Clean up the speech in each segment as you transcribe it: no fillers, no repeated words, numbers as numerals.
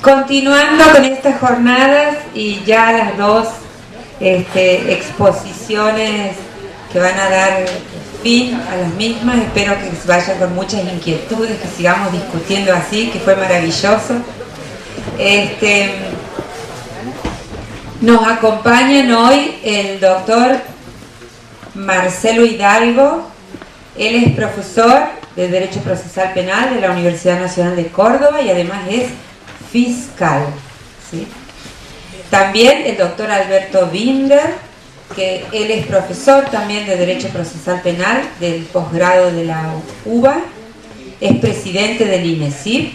Continuando con estas jornadas y ya las dos exposiciones que van a dar fin a las mismas, espero que vayan con muchas inquietudes, que sigamos discutiendo así, que fue maravilloso. Nos acompañan hoy el doctor Marcelo Hidalgo. Él es profesor de Derecho Procesal Penal de la Universidad Nacional de Córdoba y además es fiscal, ¿sí? También el doctor Alberto Binder, que él es profesor también de Derecho Procesal Penal del posgrado de la UBA, es presidente del INESIP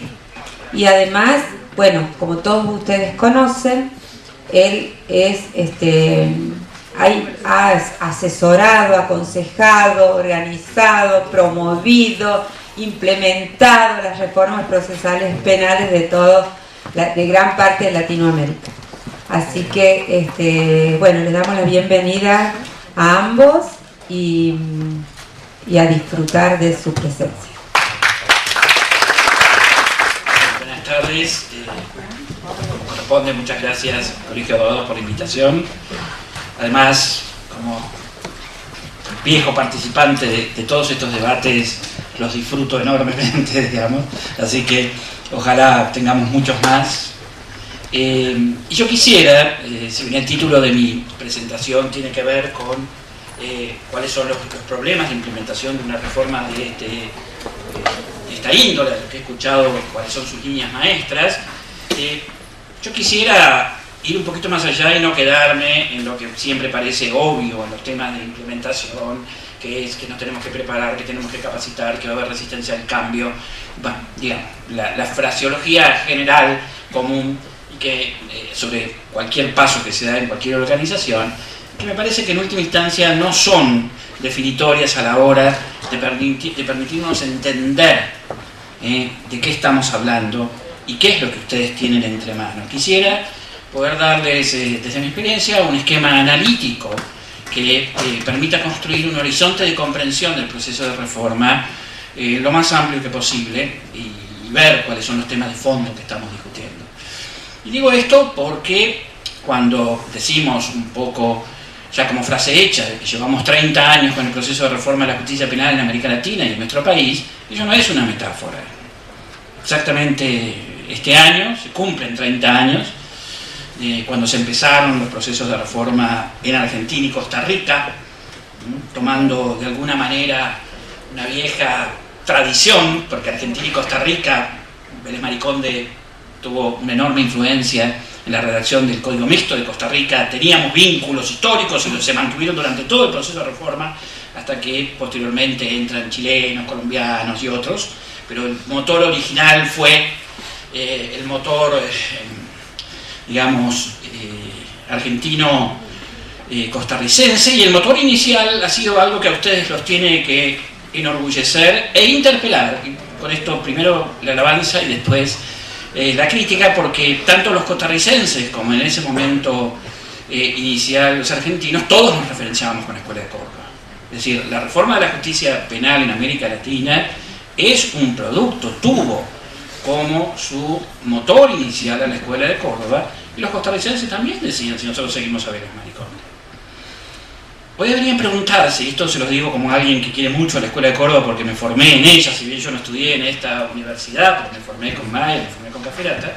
y además, bueno, como todos ustedes conocen, él es ha asesorado, aconsejado, organizado, promovido, implementado las reformas procesales penales de gran parte de Latinoamérica. Así que, bueno, les damos la bienvenida a ambos y a disfrutar de su presencia. Buenas tardes. Como corresponde, muchas gracias, Colegio de Abogados, por la invitación. Además, como viejo participante de todos estos debates, los disfruto enormemente, digamos, así que ojalá tengamos muchos más. Y yo quisiera, si bien el título de mi presentación tiene que ver con cuáles son los problemas de implementación de una reforma de esta índole, lo que he escuchado, cuáles son sus líneas maestras, yo quisiera ir un poquito más allá y no quedarme en lo que siempre parece obvio en los temas de implementación, que es que nos tenemos que preparar, que tenemos que capacitar, que va a haber resistencia al cambio, bueno, digamos, la fraseología general común que sobre cualquier paso que se da en cualquier organización, que me parece que en última instancia no son definitorias a la hora de permitirnos entender de qué estamos hablando y qué es lo que ustedes tienen entre manos. Quisiera poder darles, desde mi experiencia, un esquema analítico que permita construir un horizonte de comprensión del proceso de reforma lo más amplio que posible y ver cuáles son los temas de fondo que estamos discutiendo. Y digo esto porque cuando decimos un poco, ya como frase hecha, de que llevamos 30 años con el proceso de reforma de la justicia penal en América Latina y en nuestro país, eso no es una metáfora. Exactamente este año se cumplen 30 años cuando se empezaron los procesos de reforma en Argentina y Costa Rica, tomando de alguna manera una vieja tradición, porque Argentina y Costa Rica, Vélez Mariconde tuvo una enorme influencia en la redacción del Código Mixto de Costa Rica, teníamos vínculos históricos y se mantuvieron durante todo el proceso de reforma hasta que posteriormente entran chilenos, colombianos y otros, pero el motor original fue el motor digamos, argentino costarricense, y el motor inicial ha sido algo que a ustedes los tiene que enorgullecer e interpelar. Y con esto primero la alabanza y después la crítica, porque tanto los costarricenses como en ese momento inicial los argentinos, todos nos referenciábamos con la Escuela de Córdoba. Es decir, la reforma de la justicia penal en América Latina es un producto, tuvo como su motor inicial a la Escuela de Córdoba, y los costarricenses también decían, si nosotros seguimos a Vélez Mariconde. Hoy deberían preguntarse, y esto se los digo como alguien que quiere mucho a la Escuela de Córdoba porque me formé en ella, si bien yo no estudié en esta universidad, porque me formé con Mayer, me formé con Caferata,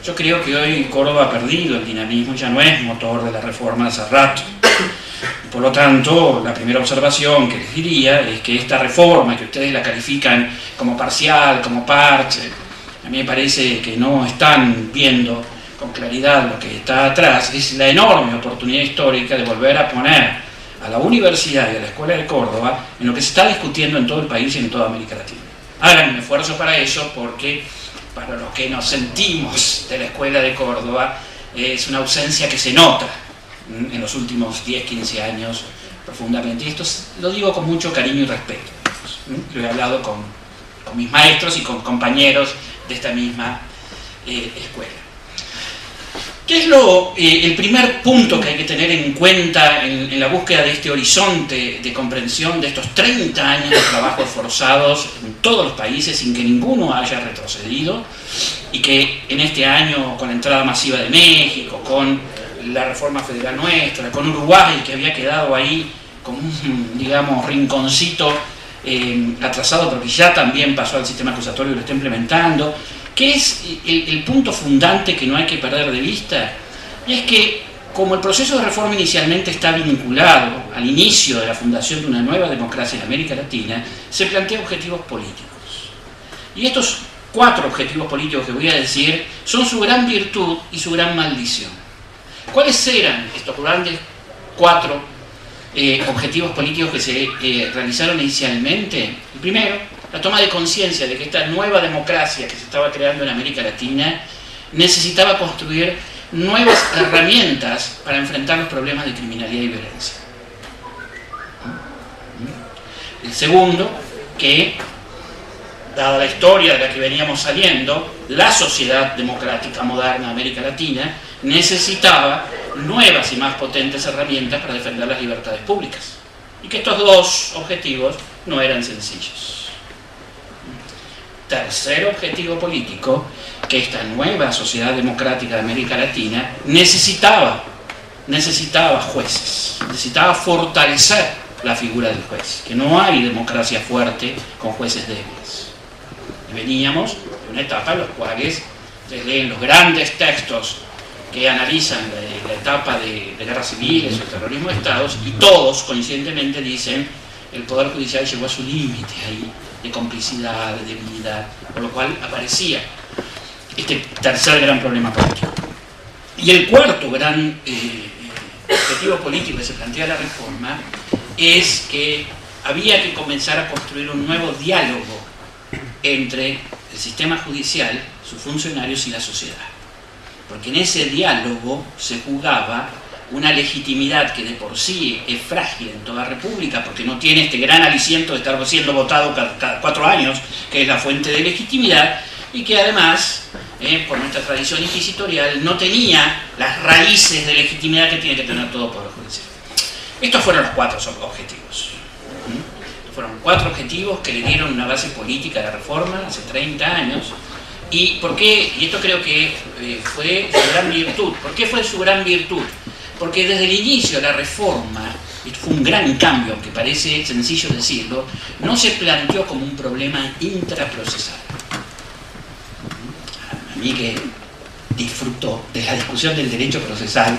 yo creo que hoy Córdoba ha perdido el dinamismo, ya no es motor de la reforma hace rato. Por lo tanto, la primera observación que les diría es que esta reforma, que ustedes la califican como parcial, como parche, a mí me parece que no están viendo con claridad lo que está atrás, es la enorme oportunidad histórica de volver a poner a la universidad y a la Escuela de Córdoba en lo que se está discutiendo en todo el país y en toda América Latina. Hagan un esfuerzo para eso, porque para los que nos sentimos de la Escuela de Córdoba es una ausencia que se nota en los últimos 10, 15 años profundamente. Y esto lo digo con mucho cariño y respeto. Lo he hablado con mis maestros y con compañeros de esta misma escuela. ¿Qué es el primer punto que hay que tener en cuenta en la búsqueda de este horizonte de comprensión de estos 30 años de trabajos forzados en todos los países sin que ninguno haya retrocedido? y que en este año, con la entrada masiva de México, con la reforma federal nuestra, con Uruguay, que había quedado ahí como un, digamos, rinconcito atrasado, porque ya también pasó al sistema acusatorio y lo está implementando, que es el punto fundante que no hay que perder de vista, y es que como el proceso de reforma inicialmente está vinculado al inicio de la fundación de una nueva democracia en América Latina, se plantean objetivos políticos. Y estos 4 objetivos políticos que voy a decir son su gran virtud y su gran maldición. ¿Cuáles eran estos grandes 4 objetivos políticos que se realizaron inicialmente? El primero, la toma de conciencia de que esta nueva democracia que se estaba creando en América Latina necesitaba construir nuevas herramientas para enfrentar los problemas de criminalidad y violencia. El segundo, que dada la historia de la que veníamos saliendo, la sociedad democrática moderna de América Latina necesitaba nuevas y más potentes herramientas para defender las libertades públicas, y que estos 2 objetivos no eran sencillos. Tercer objetivo político, que esta nueva sociedad democrática de América Latina necesitaba jueces, necesitaba fortalecer la figura del juez, que no hay democracia fuerte con jueces débiles. Y veníamos de una etapa en la cual se leen los grandes textos que analizan la etapa de guerras civiles o el terrorismo de estados, y todos coincidentemente dicen el Poder Judicial llegó a su límite ahí de complicidad, de debilidad, por lo cual aparecía este tercer gran problema político. Y el cuarto gran objetivo político que se plantea la reforma es que había que comenzar a construir un nuevo diálogo entre el sistema judicial, sus funcionarios y la sociedad. Porque en ese diálogo se jugaba una legitimidad que de por sí es frágil en toda república, porque no tiene este gran aliciento de estar siendo votado cada 4 años, que es la fuente de legitimidad, y que además, por nuestra tradición inquisitorial, no tenía las raíces de legitimidad que tiene que tener todo poder judicial. Estos fueron los 4 objetivos. Fueron 4 objetivos que le dieron una base política a la reforma hace 30 años. ¿Y por qué? Y esto creo que fue su gran virtud. ¿Por qué fue su gran virtud? Porque desde el inicio de la reforma, y fue un gran cambio, aunque parece sencillo decirlo, no se planteó como un problema intraprocesal. A mí que disfruto de la discusión del derecho procesal,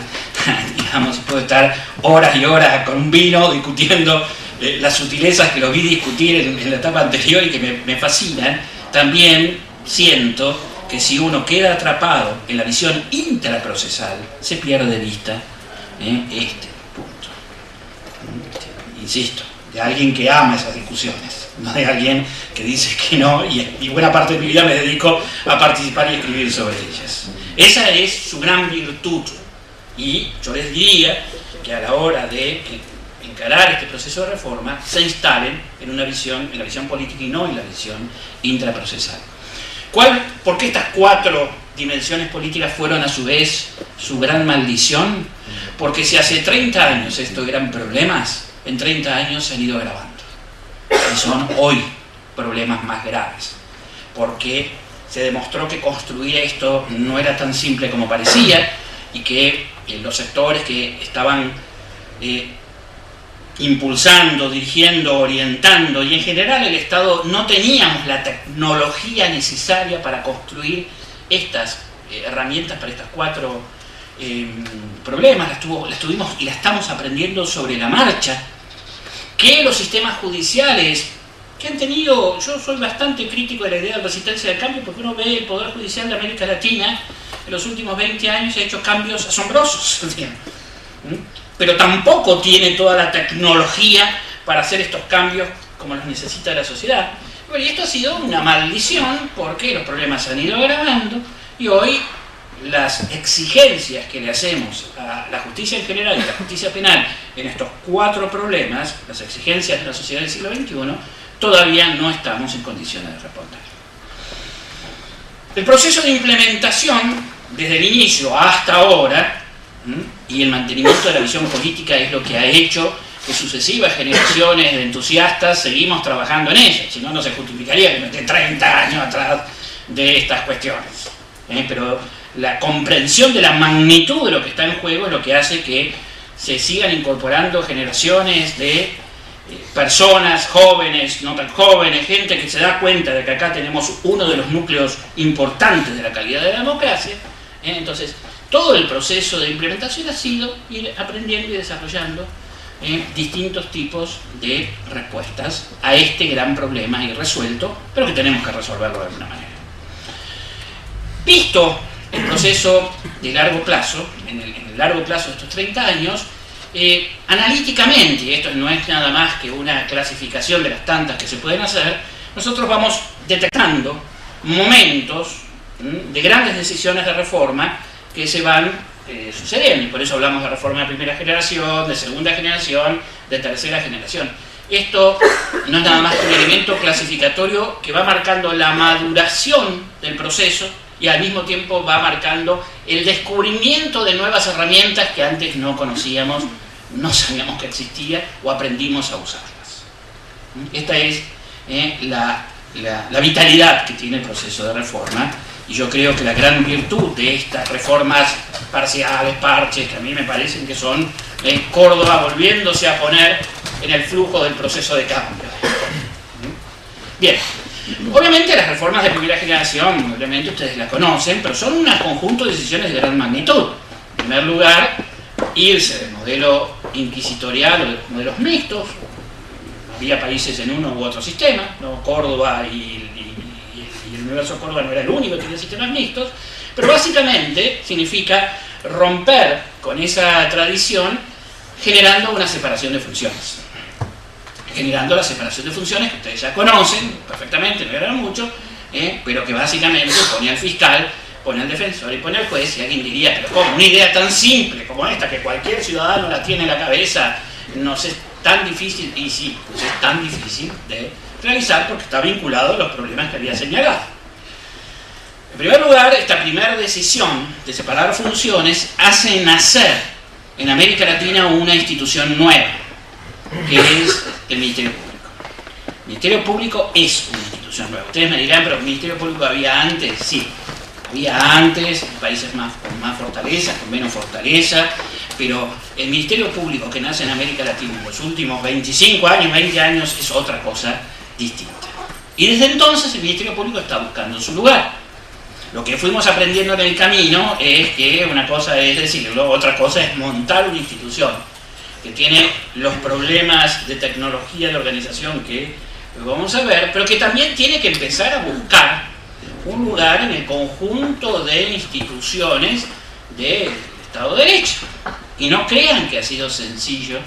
digamos, puedo estar horas y horas con un vino discutiendo las sutilezas que lo vi discutir en la etapa anterior y que me fascinan. También siento que si uno queda atrapado en la visión intraprocesal, se pierde de vista este punto. Insisto, de alguien que ama esas discusiones, no de alguien que dice que no, y buena parte de mi vida me dedico a participar y escribir sobre ellas. Esa es su gran virtud, y yo les diría que a la hora de encarar este proceso de reforma se instalen en la visión política y no en la visión intraprocesal. ¿Por qué estas 4 dimensiones políticas fueron a su vez su gran maldición? Porque si hace 30 años estos eran problemas, en 30 años se han ido agravando. Y son hoy problemas más graves. Porque se demostró que construir esto no era tan simple como parecía, y que los sectores que estaban impulsando, dirigiendo, orientando, y en general el Estado, no teníamos la tecnología necesaria para construir estas herramientas para estos 4 problemas. Las tuvimos y las estamos aprendiendo sobre la marcha. Que los sistemas judiciales que han tenido, yo soy bastante crítico de la idea de resistencia del cambio, porque uno ve el Poder Judicial de América Latina en los últimos 20 años ha hecho cambios asombrosos, pero tampoco tiene toda la tecnología para hacer estos cambios como los necesita la sociedad. Bueno, y esto ha sido una maldición porque los problemas se han ido agravando, y hoy las exigencias que le hacemos a la justicia en general y a la justicia penal en estos 4 problemas, las exigencias de la sociedad del siglo XXI, todavía no estamos en condiciones de responder. El proceso de implementación, desde el inicio hasta ahora, y el mantenimiento de la visión política es lo que ha hecho que sucesivas generaciones de entusiastas seguimos trabajando en ella, si no, no se justificaría que no esté 30 años atrás de estas cuestiones. pero la comprensión de la magnitud de lo que está en juego es lo que hace que se sigan incorporando generaciones de personas jóvenes, no tan jóvenes, gente que se da cuenta de que acá tenemos uno de los núcleos importantes de la calidad de la democracia. Entonces, todo el proceso de implementación ha sido ir aprendiendo y desarrollando distintos tipos de respuestas a este gran problema irresuelto, pero que tenemos que resolverlo de alguna manera. Visto el proceso de largo plazo, en el largo plazo de estos 30 años, analíticamente, y esto no es nada más que una clasificación de las tantas que se pueden hacer, nosotros vamos detectando momentos de grandes decisiones de reforma que se van sucediendo, y por eso hablamos de reforma de primera generación, de segunda generación, de tercera generación. Esto no es nada más que un elemento clasificatorio que va marcando la maduración del proceso y al mismo tiempo va marcando el descubrimiento de nuevas herramientas que antes no conocíamos, no sabíamos que existían o aprendimos a usarlas. Esta es la vitalidad que tiene el proceso de reforma, y yo creo que la gran virtud de estas reformas parciales, parches, que a mí me parecen que son Córdoba volviéndose a poner en el flujo del proceso de cambio. Bien, obviamente las reformas de primera generación, obviamente ustedes las conocen, pero son un conjunto de decisiones de gran magnitud. En primer lugar, irse del modelo inquisitorial o de los modelos mixtos. Había países en uno u otro sistema, ¿no? Córdoba y el universo Córdoba no era el único que tenía sistemas mixtos, pero básicamente significa romper con esa tradición generando una separación de funciones. Generando la separación de funciones que ustedes ya conocen perfectamente, no era mucho, pero que básicamente pone al fiscal, pone al defensor y pone al juez, y alguien diría, pero ¿cómo? Una idea tan simple como esta, que cualquier ciudadano la tiene en la cabeza, no sé, tan difícil, y sí, pues es tan difícil de realizar porque está vinculado a los problemas que había señalado. En primer lugar, esta primera decisión de separar funciones hace nacer en América Latina una institución nueva, que es el Ministerio Público. El Ministerio Público es una institución nueva. Ustedes me dirán, pero el Ministerio Público había antes. Sí, había antes, en países con más fortaleza, con menos fortaleza, pero el Ministerio Público que nace en América Latina en los últimos 25 años, 20 años, es otra cosa distinta. Y desde entonces el Ministerio Público está buscando su lugar. Lo que fuimos aprendiendo en el camino es que una cosa es decirlo, otra cosa es montar una institución que tiene los problemas de tecnología de organización que vamos a ver, pero que también tiene que empezar a buscar un lugar en el conjunto de instituciones del Estado de Derecho. Y no crean que ha sido sencillo,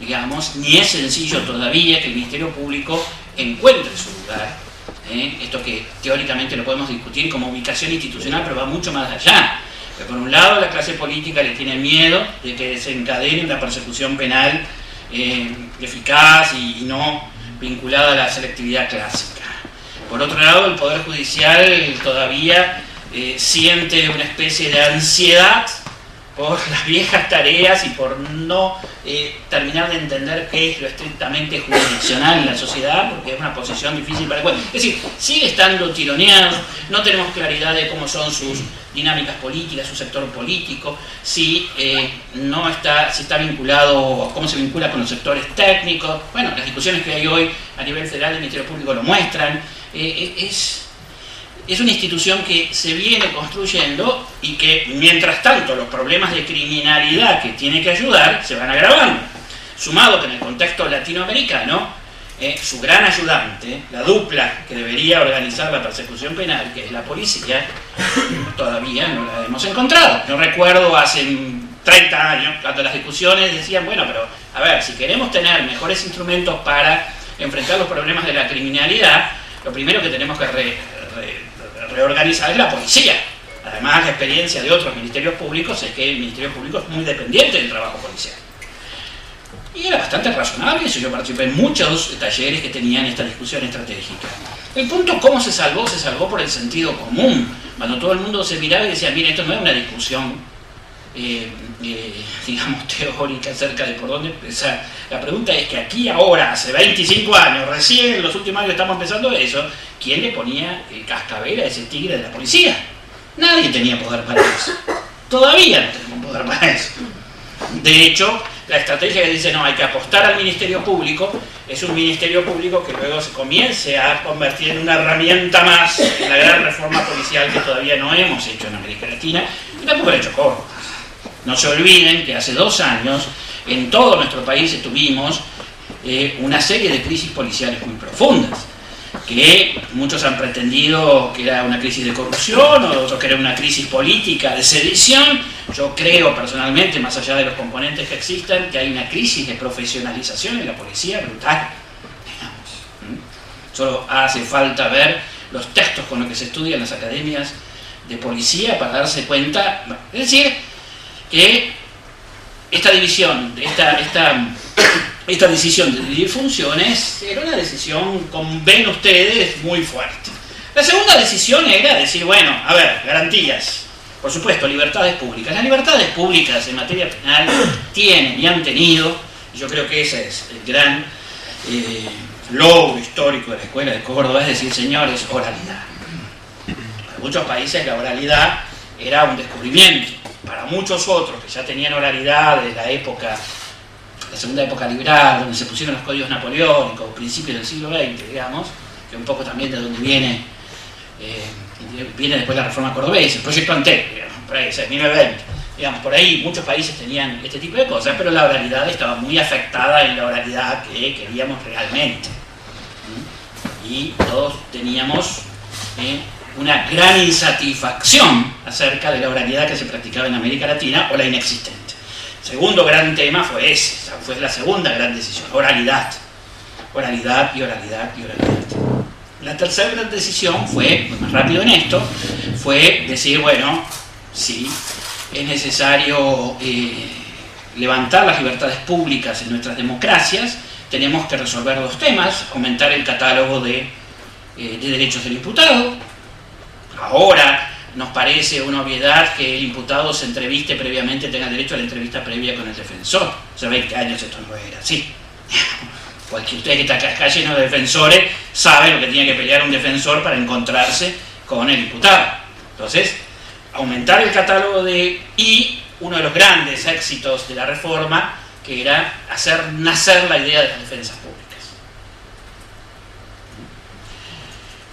digamos, ni es sencillo todavía que el Ministerio Público encuentre su lugar. Esto que teóricamente lo podemos discutir como ubicación institucional, pero va mucho más allá. Que por un lado la clase política le tiene miedo de que desencadene una persecución penal eficaz y no vinculada a la selectividad clásica. Por otro lado, el Poder Judicial todavía siente una especie de ansiedad por las viejas tareas y por no terminar de entender qué es lo estrictamente jurisdiccional en la sociedad, porque es una posición difícil para el juez. Es decir, sigue estando tironeado, no tenemos claridad de cómo son sus dinámicas políticas, su sector político, si está vinculado, cómo se vincula con los sectores técnicos. Bueno, las discusiones que hay hoy a nivel federal del Ministerio Público lo muestran. Es una institución que se viene construyendo y que, mientras tanto, los problemas de criminalidad que tiene que ayudar se van agravando. Sumado que en el contexto latinoamericano, su gran ayudante, la dupla que debería organizar la persecución penal, que es la policía, todavía no la hemos encontrado. Yo recuerdo hace 30 años, cuando las discusiones decían, bueno, pero a ver, si queremos tener mejores instrumentos para enfrentar los problemas de la criminalidad, lo primero que tenemos que reorganizar es la policía. Además, la experiencia de otros ministerios públicos es que el Ministerio Público es muy dependiente del trabajo policial. Y era bastante razonable eso. Yo participé en muchos talleres que tenían esta discusión estratégica. El punto, ¿cómo se salvó? Se salvó por el sentido común. Cuando todo el mundo se miraba y decía, mira, esto no es una discusión digamos, teórica acerca de por dónde empezar. La pregunta es que aquí ahora, hace 25 años, recién en los últimos años estamos empezando eso, ¿quién le ponía el cascabel a ese tigre de la policía? Nadie tenía poder para eso. Todavía no tenemos poder para eso. De hecho, la estrategia que dice no, hay que apostar al Ministerio Público, es un Ministerio Público que luego se comience a convertir en una herramienta más en la gran reforma policial que todavía no hemos hecho en América Latina, y tampoco lo ha hecho Córdoba. No se olviden que hace 2 años en todo nuestro país tuvimos una serie de crisis policiales muy profundas, que muchos han pretendido que era una crisis de corrupción, o otros que era una crisis política de sedición. Yo creo personalmente, más allá de los componentes que existan, que hay una crisis de profesionalización en la policía brutal, digamos. Solo hace falta ver los textos con los que se estudian las academias de policía para darse cuenta, es decir, que esta división, esta decisión de dividir funciones era una decisión, como ven ustedes, muy fuerte. La segunda decisión era decir, bueno, a ver, garantías, por supuesto, libertades públicas. Las libertades públicas en materia penal tienen y han tenido, y yo creo que ese es el gran logro histórico de la Escuela de Córdoba, es decir, señores, oralidad. Para muchos países la oralidad era un descubrimiento. Para muchos otros que ya tenían oralidad desde la época, la segunda época liberal, donde se pusieron los códigos napoleónicos, principios del siglo XX, digamos, que un poco también de donde viene después la reforma cordobesa, el proyecto Antero, digamos, por ahí, 1920, digamos, por ahí muchos países tenían este tipo de cosas, pero la oralidad estaba muy afectada en la oralidad que queríamos realmente. Y todos teníamos una gran insatisfacción acerca de la oralidad que se practicaba en América Latina o la inexistente. Segundo gran tema fue ese, fue la segunda gran decisión, oralidad. Oralidad y oralidad y oralidad. La tercera gran decisión fue, más rápido en esto, fue decir, bueno, sí, es necesario levantar las libertades públicas en nuestras democracias, tenemos que resolver 2 temas, aumentar el catálogo de derechos del imputado. Ahora nos parece una obviedad que el imputado se entreviste previamente, tenga derecho a la entrevista previa con el defensor. Hace 20 años esto no era así. Usted que está lleno de defensores sabe lo que tiene que pelear un defensor para encontrarse con el imputado. Entonces, aumentar el catálogo y uno de los grandes éxitos de la reforma, que era hacer nacer la idea de las defensas públicas.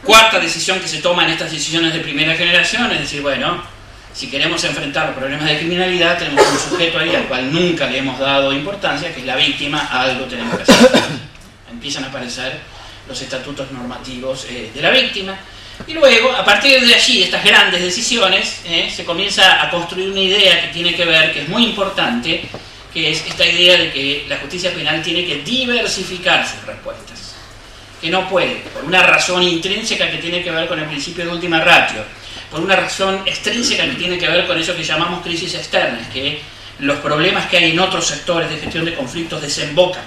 Cuarta decisión que se toma en estas decisiones de primera generación es decir, bueno, si queremos enfrentar los problemas de criminalidad, tenemos un sujeto ahí al cual nunca le hemos dado importancia, que es la víctima, algo tenemos que hacer. Empiezan a aparecer los estatutos normativos de la víctima, y luego, a partir de allí, de estas grandes decisiones, se comienza a construir una idea que tiene que ver, que es muy importante, que es esta idea de que la justicia penal tiene que diversificar sus respuestas. Que no puede, por una razón intrínseca que tiene que ver con el principio de última ratio, por una razón extrínseca que tiene que ver con eso que llamamos crisis externas, que los problemas que hay en otros sectores de gestión de conflictos desembocan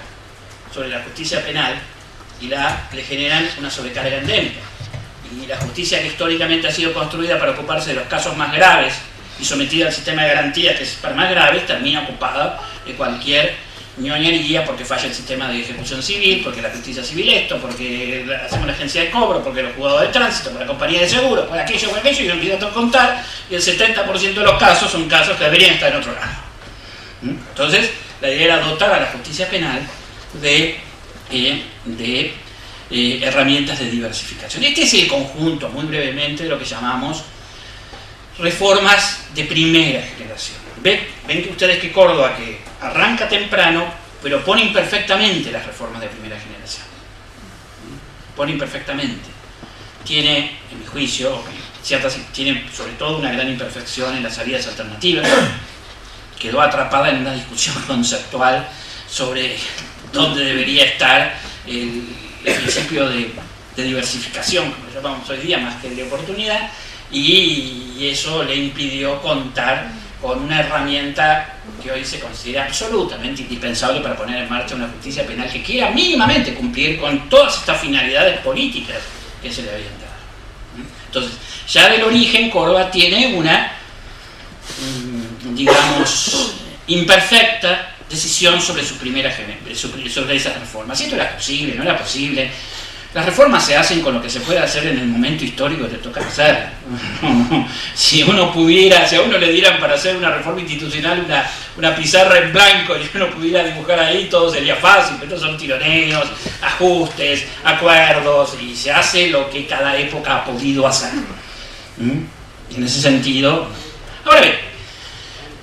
sobre la justicia penal y le generan una sobrecarga endémica. Y la justicia que históricamente ha sido construida para ocuparse de los casos más graves y sometida al sistema de garantías, que es para más graves, termina ocupada de cualquier ñoñería, porque falla el sistema de ejecución civil, porque la justicia civil esto, porque hacemos la agencia de cobro, porque los juzgados de tránsito, por la compañía de seguros, por aquello, y no olvido todo contar, y el 70% de los casos son casos que deberían estar en otro lado. Entonces, la idea era dotar a la justicia penal de herramientas de diversificación. Este es el conjunto, muy brevemente, de lo que llamamos reformas de primera generación. Ven que ustedes que Córdoba, que arranca temprano, pero pone imperfectamente las reformas de primera generación. Pone imperfectamente. Tiene, en mi juicio, tiene sobre todo una gran imperfección en las salidas alternativas. Quedó atrapada en una discusión conceptual sobre dónde debería estar el principio de diversificación, como lo llamamos hoy día, más que de oportunidad, y eso le impidió contar con una herramienta que hoy se considera absolutamente indispensable para poner en marcha una justicia penal que quiera mínimamente cumplir con todas estas finalidades políticas que se le habían dado. Entonces, ya del origen, Córdoba tiene una, digamos, imperfecta decisión sobre su primera sobre esas reformas. Si esto era posible, no era posible. Las reformas se hacen con lo que se puede hacer en el momento histórico que te toca hacer. Si uno pudiera, si a uno le dieran para hacer una reforma institucional una pizarra en blanco y uno pudiera dibujar ahí, todo sería fácil, pero son tironeos, ajustes, acuerdos, y se hace lo que cada época ha podido hacer. Y en ese sentido... Ahora bien,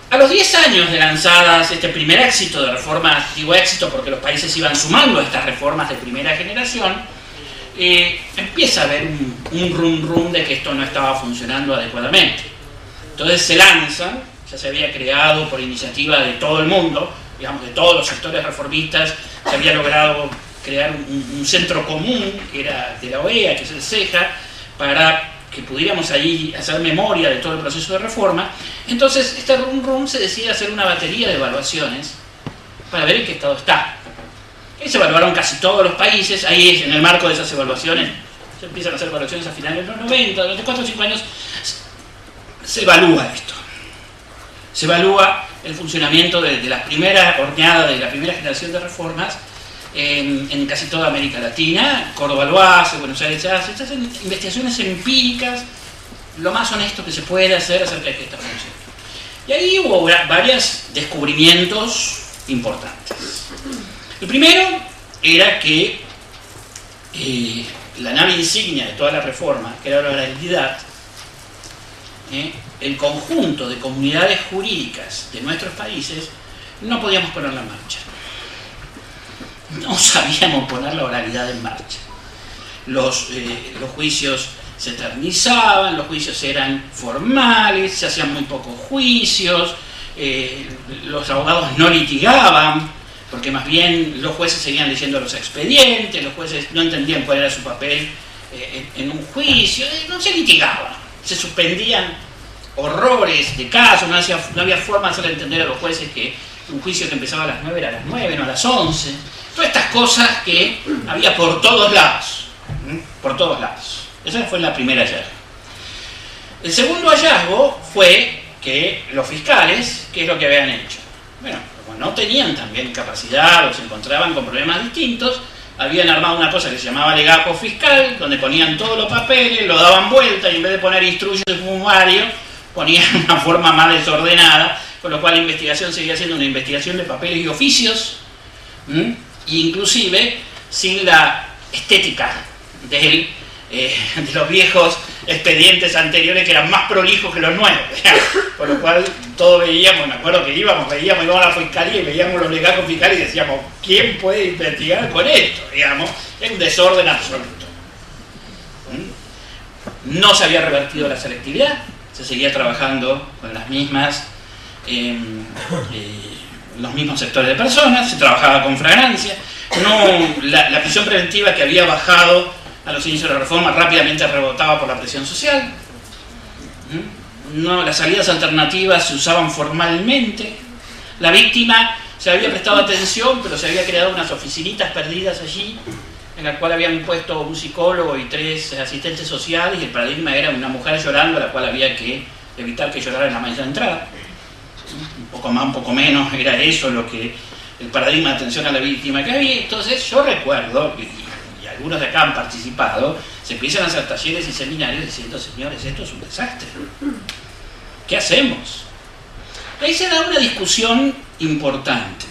a los 10 años de lanzadas este primer éxito de reformas, digo éxito porque los países iban sumando a estas reformas de primera generación, empieza a haber un rum de que esto no estaba funcionando adecuadamente. Entonces se lanzan, ya se había creado por iniciativa de todo el mundo, digamos de todos los sectores reformistas, se había logrado crear un centro común, que era de la OEA, que es el CEJA, para que pudiéramos ahí hacer memoria de todo el proceso de reforma. Entonces este rum se decide hacer una batería de evaluaciones para ver en qué estado está. Y se evaluaron casi todos los países. Ahí, en el marco de esas evaluaciones, se empiezan a hacer evaluaciones a finales de los 90, durante 4 o 5 años se evalúa esto. Se evalúa el funcionamiento de la primera horneada, de la primera generación de reformas en casi toda América Latina. Córdoba lo hace, Buenos Aires se hace. Estas son investigaciones empíricas, lo más honesto que se puede hacer acerca de que esta funciona. Y ahí hubo varios descubrimientos importantes. El primero era que la nave insignia de toda la reforma, que era la oralidad, el conjunto de comunidades jurídicas de nuestros países, no podíamos ponerla en marcha. No sabíamos poner la oralidad en marcha. Los juicios se eternizaban, los juicios eran formales, se hacían muy pocos juicios, los abogados no litigaban, porque más bien los jueces seguían leyendo los expedientes, los jueces no entendían cuál era su papel en un juicio, no se litigaba, se suspendían horrores de casos, no había forma de hacerle entender a los jueces que un juicio que empezaba a las 9 era a las 9, no a las 11, todas estas cosas que había por todos lados, por todos lados. Esa fue la primera hallazgo. El segundo hallazgo fue que los fiscales, ¿qué es lo que habían hecho? Bueno, como no tenían también capacidad o se encontraban con problemas distintos, habían armado una cosa que se llamaba legajo fiscal, donde ponían todos los papeles, lo daban vuelta y en vez de poner instruye el sumario, ponían una forma más desordenada, con lo cual la investigación seguía siendo una investigación de papeles y oficios, e inclusive sin la estética de los viejos expedientes anteriores que eran más prolijos que los nuevos, por lo cual todos veíamos, me acuerdo que íbamos a la fiscalía y veíamos los legajos fiscales y decíamos, ¿quién puede investigar con esto? Digamos, es un desorden absoluto. No se había revertido la selectividad, se seguía trabajando con las mismas, los mismos sectores de personas, se trabajaba con fragancia, la prisión preventiva que había bajado a los inicios de la reforma rápidamente rebotaba por la presión social. No, las salidas alternativas se usaban formalmente. La víctima se había prestado atención, pero se había creado unas oficinitas perdidas allí, en la cual habían puesto un psicólogo y 3 asistentes sociales, y el paradigma era una mujer llorando, a la cual había que evitar que llorara en la mesa de entrada. Un poco más, un poco menos, era eso lo que el paradigma de atención a la víctima que había. Entonces yo recuerdo, y algunos de acá han participado, se empiezan a hacer talleres y seminarios diciendo, señores, esto es un desastre. ¿Qué hacemos? Ahí se da una discusión importante,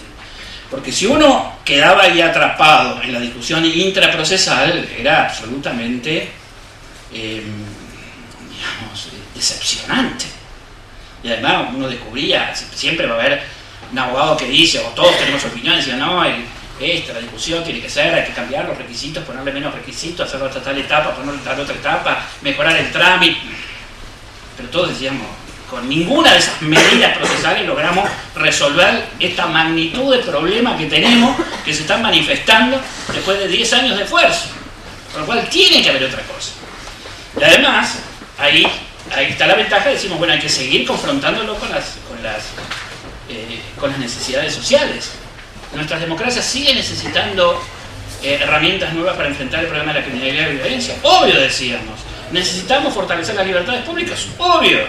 porque si uno quedaba ahí atrapado en la discusión intraprocesal, era absolutamente, decepcionante. Y además uno descubría, siempre va a haber un abogado que dice, o todos tenemos opiniones, y no, la discusión tiene que ser, hay que cambiar los requisitos, ponerle menos requisitos, hacerlo hasta tal etapa, ponerle tal otra etapa, mejorar el trámite. Pero todos decíamos, con ninguna de esas medidas procesales logramos resolver esta magnitud de problema que tenemos, que se están manifestando después de 10 años de esfuerzo. Por lo cual tiene que haber otra cosa. Y además, ahí está la ventaja, decimos, bueno, hay que seguir confrontándolo con las necesidades sociales. Nuestras democracias siguen necesitando herramientas nuevas para enfrentar el problema de la criminalidad y la violencia. Obvio, decíamos. Necesitamos fortalecer las libertades públicas. Obvio.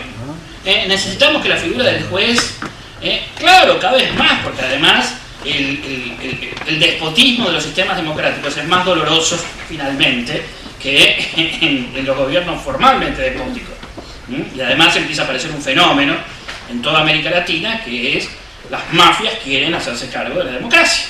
Necesitamos que la figura del juez, claro, cada vez más, porque además el despotismo de los sistemas democráticos es más doloroso finalmente que en los gobiernos formalmente despóticos. Y además empieza a aparecer un fenómeno en toda América Latina, que es las mafias quieren hacerse cargo de la democracia,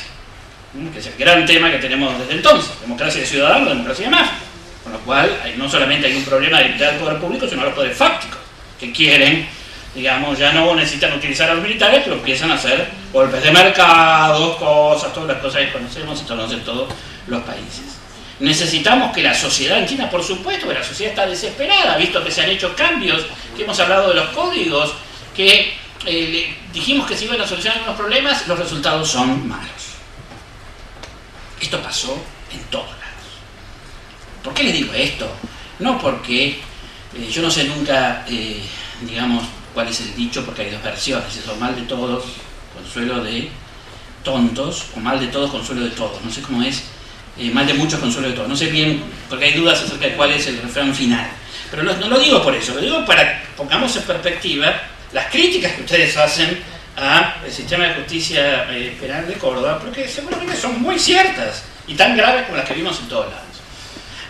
que es el gran tema que tenemos desde entonces: democracia de ciudadanos, democracia de mafia. Con lo cual no solamente hay un problema de limitar el poder público, sino los poderes fácticos, que quieren, digamos, ya no necesitan utilizar a los militares, pero empiezan a hacer golpes de mercados, cosas, todas las cosas que conocemos y conocen todos los países. Necesitamos que la sociedad en China, por supuesto, que la sociedad está desesperada, visto que se han hecho cambios, que hemos hablado de los códigos, que dijimos que se iban a solucionar los problemas, los resultados son malos. Esto pasó en todos lados. ¿Por qué les digo esto? No porque yo no sé nunca, digamos, cuál es el dicho, porque hay dos versiones: eso, mal de todos, consuelo de tontos, o mal de todos, consuelo de todos. No sé cómo es. Mal de muchos, consuelo de todos. No sé bien, porque hay dudas acerca de cuál es el refrán final. Pero no lo digo por eso, lo digo para que pongamos en perspectiva las críticas que ustedes hacen al sistema de justicia penal de Córdoba, porque seguramente son muy ciertas y tan graves como las que vimos en todos lados.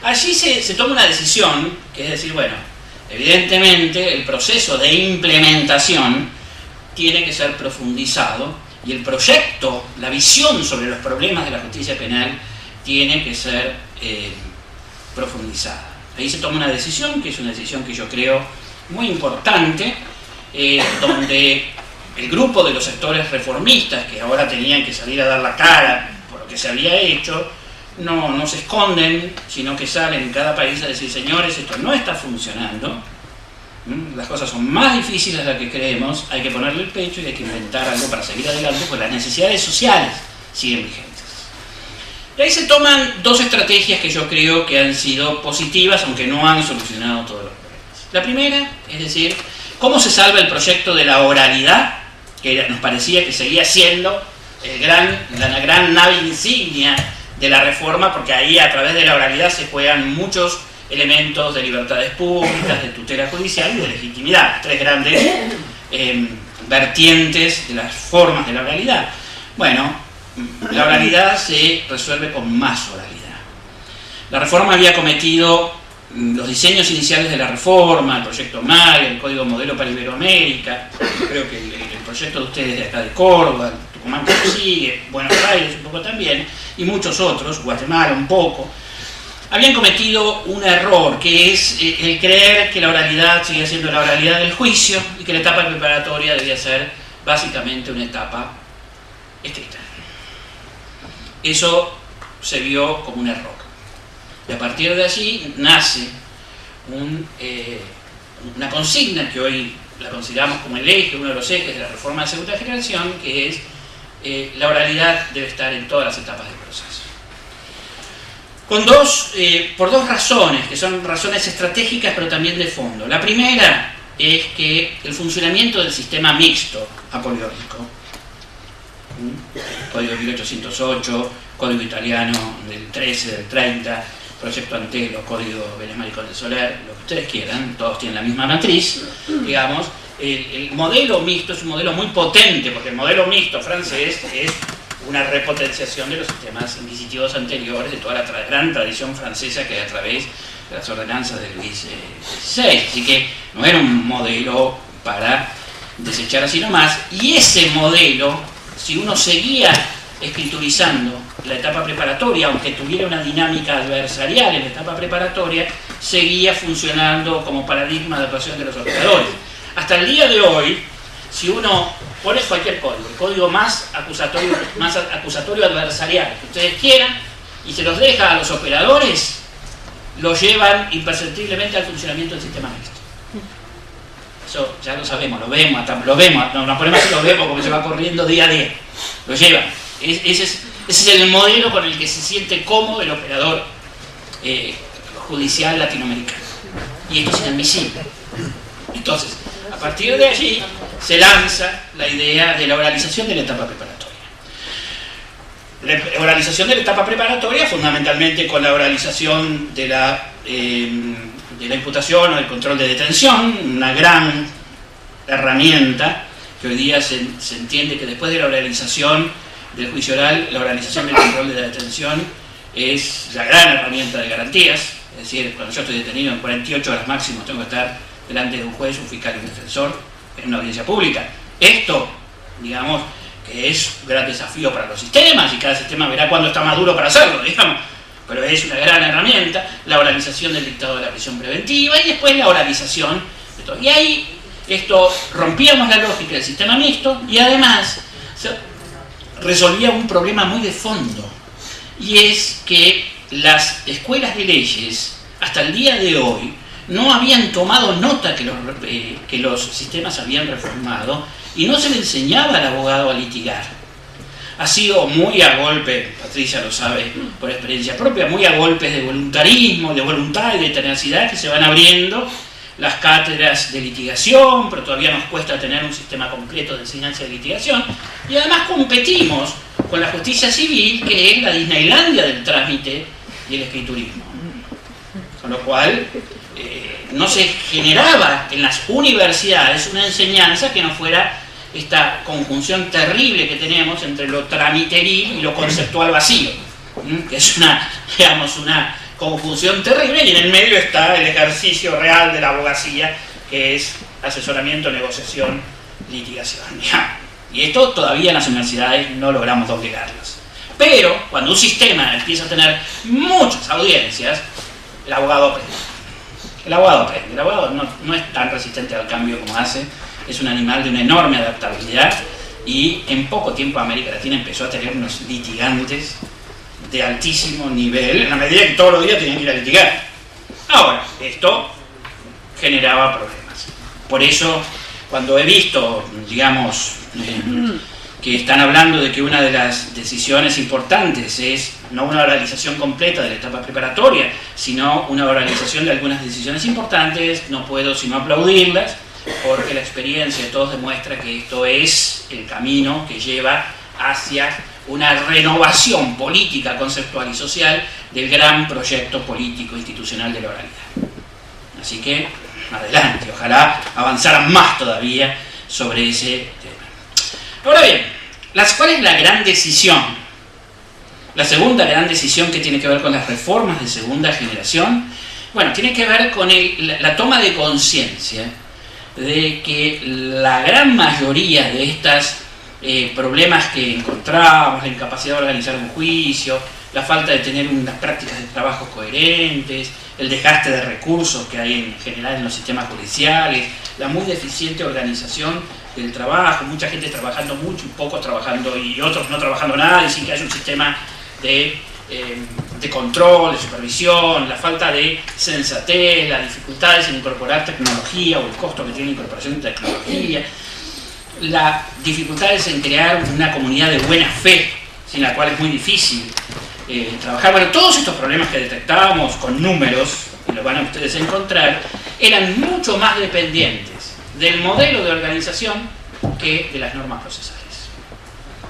Allí se toma una decisión, que es decir, bueno, evidentemente el proceso de implementación tiene que ser profundizado, y el proyecto, la visión sobre los problemas de la justicia penal tiene que ser profundizada. Ahí se toma una decisión, que es una decisión que yo creo muy importante, donde el grupo de los sectores reformistas, que ahora tenían que salir a dar la cara por lo que se había hecho, no se esconden, sino que salen en cada país a decir: señores, esto no está funcionando, las cosas son más difíciles de las que creemos, hay que ponerle el pecho y hay que inventar algo para seguir adelante, pues las necesidades sociales siguen vigentes. Y ahí se toman dos estrategias que yo creo que han sido positivas, aunque no han solucionado todos los problemas. La primera, es decir, cómo se salva el proyecto de la oralidad, que nos parecía que seguía siendo la gran nave insignia de la reforma, porque ahí a través de la oralidad se juegan muchos elementos de libertades públicas, de tutela judicial y de legitimidad, las tres grandes vertientes de las formas de la oralidad. Bueno, la oralidad se resuelve con más oralidad. La reforma había cometido los diseños iniciales de la reforma, el proyecto Maya, el Código Modelo para Iberoamérica, creo que el proyecto de ustedes de acá de Córdoba, Tucumán que lo sigue, Buenos Aires un poco también, y muchos otros, Guatemala un poco, habían cometido un error, que es el creer que la oralidad seguía siendo la oralidad del juicio y que la etapa preparatoria debía ser básicamente una etapa escrita. Eso se vio como un error. Y a partir de allí nace una consigna que hoy la consideramos como el eje, uno de los ejes de la reforma de segunda generación, que es la oralidad debe estar en todas las etapas del proceso. Por dos razones, que son razones estratégicas pero también de fondo. La primera es que el funcionamiento del sistema mixto apoliórico, Código de 1808, Código italiano del 13, del 30, Proyecto Antelo, Código Benesmar y Conde Soler, lo que ustedes quieran, todos tienen la misma matriz, digamos. El modelo mixto es un modelo muy potente, porque el modelo mixto francés es una repotenciación de los sistemas inquisitivos anteriores, de toda la gran tradición francesa que hay a través de las ordenanzas de Luis XVI. Así que no era un modelo para desechar así nomás. Y ese modelo, si uno seguía escriturizando la etapa preparatoria, aunque tuviera una dinámica adversarial en la etapa preparatoria, seguía funcionando como paradigma de actuación de los operadores. Hasta el día de hoy, si uno pone cualquier código, el código más acusatorio adversarial que ustedes quieran, y se los deja a los operadores, los llevan imperceptiblemente al funcionamiento del sistema mixto. Eso ya lo sabemos, lo vemos, nos ponemos y lo vemos como se va corriendo día a día. Lo llevan. Ese es el modelo con el que se siente cómodo el operador judicial latinoamericano. Y esto es inadmisible. Entonces, a partir de allí se lanza la idea de la oralización de la etapa preparatoria. La oralización de la etapa preparatoria, fundamentalmente con la oralización de la imputación o del control de detención, una gran herramienta que hoy día se entiende que después de la oralización del juicio oral, la organización del control de la detención es la gran herramienta de garantías. Es decir, cuando yo estoy detenido en 48 horas máximo tengo que estar delante de un juez, un fiscal y un defensor en una audiencia pública. Esto, digamos, que es un gran desafío para los sistemas, y cada sistema verá cuándo está maduro para hacerlo, digamos, pero es una gran herramienta. La oralización del dictado de la prisión preventiva y después la oralización de todo. Y ahí esto rompíamos la lógica del sistema mixto y además resolvía un problema muy de fondo, y es que las escuelas de leyes hasta el día de hoy no habían tomado nota que los sistemas habían reformado y no se le enseñaba al abogado a litigar. Ha sido muy a golpe, Patricia lo sabe por experiencia propia, muy a golpes de voluntarismo, de voluntad y de tenacidad que se van abriendo las cátedras de litigación, pero todavía nos cuesta tener un sistema completo de enseñanza de litigación, y además competimos con la justicia civil, que es la Disneylandia del trámite y el escriturismo. Con lo cual, no se generaba en las universidades una enseñanza que no fuera esta conjunción terrible que tenemos entre lo tramiteril y lo conceptual vacío, que es una confusión terrible, y en el medio está el ejercicio real de la abogacía, que es asesoramiento, negociación, litigación. Y esto todavía en las universidades no logramos doblegarlas. Pero cuando un sistema empieza a tener muchas audiencias, el abogado aprende. El abogado no es tan resistente al cambio como hace, es un animal de una enorme adaptabilidad, y en poco tiempo América Latina empezó a tener unos litigantes de altísimo nivel, en la medida que todos los días tenían que ir a litigar. Ahora, esto generaba problemas. Por eso, cuando he visto, digamos, que están hablando de que una de las decisiones importantes es no una oralización completa de la etapa preparatoria, sino una oralización de algunas decisiones importantes, no puedo sino aplaudirlas, porque la experiencia de todos demuestra que esto es el camino que lleva hacia una renovación política, conceptual y social del gran proyecto político institucional de la oralidad. Así que, adelante, ojalá avanzaran más todavía sobre ese tema. Ahora bien, ¿cuál es la gran decisión? La segunda gran decisión, que tiene que ver con las reformas de segunda generación, bueno, tiene que ver con la toma de conciencia de que la gran mayoría de estas problemas que encontramos, la incapacidad de organizar un juicio, la falta de tener unas prácticas de trabajo coherentes, el desgaste de recursos que hay en general en los sistemas judiciales, la muy deficiente organización del trabajo, mucha gente trabajando mucho y pocos trabajando y otros no trabajando nada, y sin que haya un sistema de control, de supervisión, la falta de sensatez, las dificultades en incorporar tecnología o el costo que tiene la incorporación de tecnología, las dificultades en crear una comunidad de buena fe, sin la cual es muy difícil trabajar. Bueno, todos estos problemas que detectábamos con números, y los van a ustedes encontrar, eran mucho más dependientes del modelo de organización que de las normas procesales.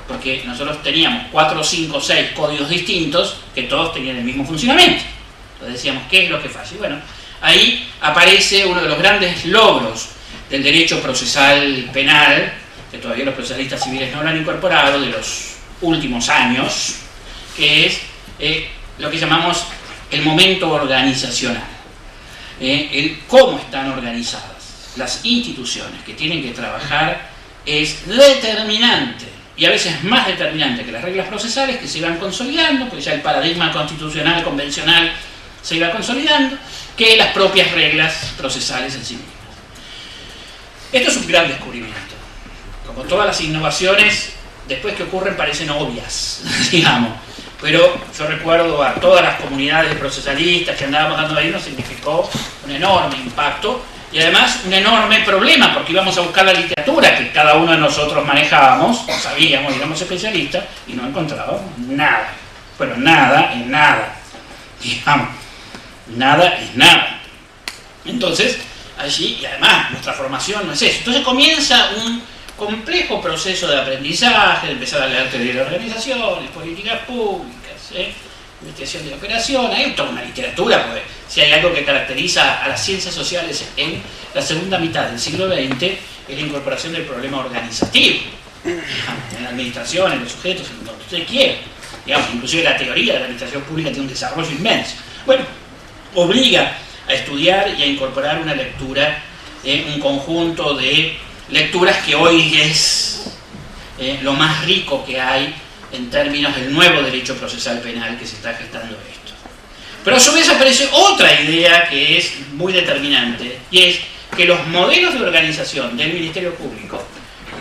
Porque nosotros teníamos 4, 5, 6 códigos distintos que todos tenían el mismo funcionamiento. Entonces decíamos, ¿qué es lo que falla? Y bueno, ahí aparece uno de los grandes logros del derecho procesal penal, que todavía los procesalistas civiles no lo han incorporado, de los últimos años, que es lo que llamamos el momento organizacional. El cómo están organizadas las instituciones que tienen que trabajar es determinante, y a veces más determinante que las reglas procesales que se iban consolidando, porque ya el paradigma constitucional convencional se iba consolidando, que las propias reglas procesales en sí mismas. Esto es un gran descubrimiento. Como todas las innovaciones, después que ocurren parecen obvias, digamos. Pero yo recuerdo a todas las comunidades procesalistas que andábamos dando ahí, nos significó un enorme impacto y además un enorme problema, porque íbamos a buscar la literatura que cada uno de nosotros manejábamos, sabíamos, éramos especialistas, y no encontrábamos nada. Bueno, nada es nada, digamos, nada es nada. Entonces, allí, y además nuestra formación no es eso. Entonces comienza un complejo proceso de aprendizaje, de empezar a leer teoría de organizaciones, políticas públicas, investigación de la operación. Hay toda una literatura, porque si hay algo que caracteriza a las ciencias sociales en la segunda mitad del siglo XX, es la incorporación del problema organizativo. en la administración, en los sujetos, en donde usted quiera. Digamos, inclusive la teoría de la administración pública tiene un desarrollo inmenso. Bueno, obliga a estudiar y a incorporar una lectura, un conjunto de lecturas que hoy es lo más rico que hay en términos del nuevo derecho procesal penal que se está gestando esto. Pero a su vez aparece otra idea que es muy determinante, y es que los modelos de organización del Ministerio Público,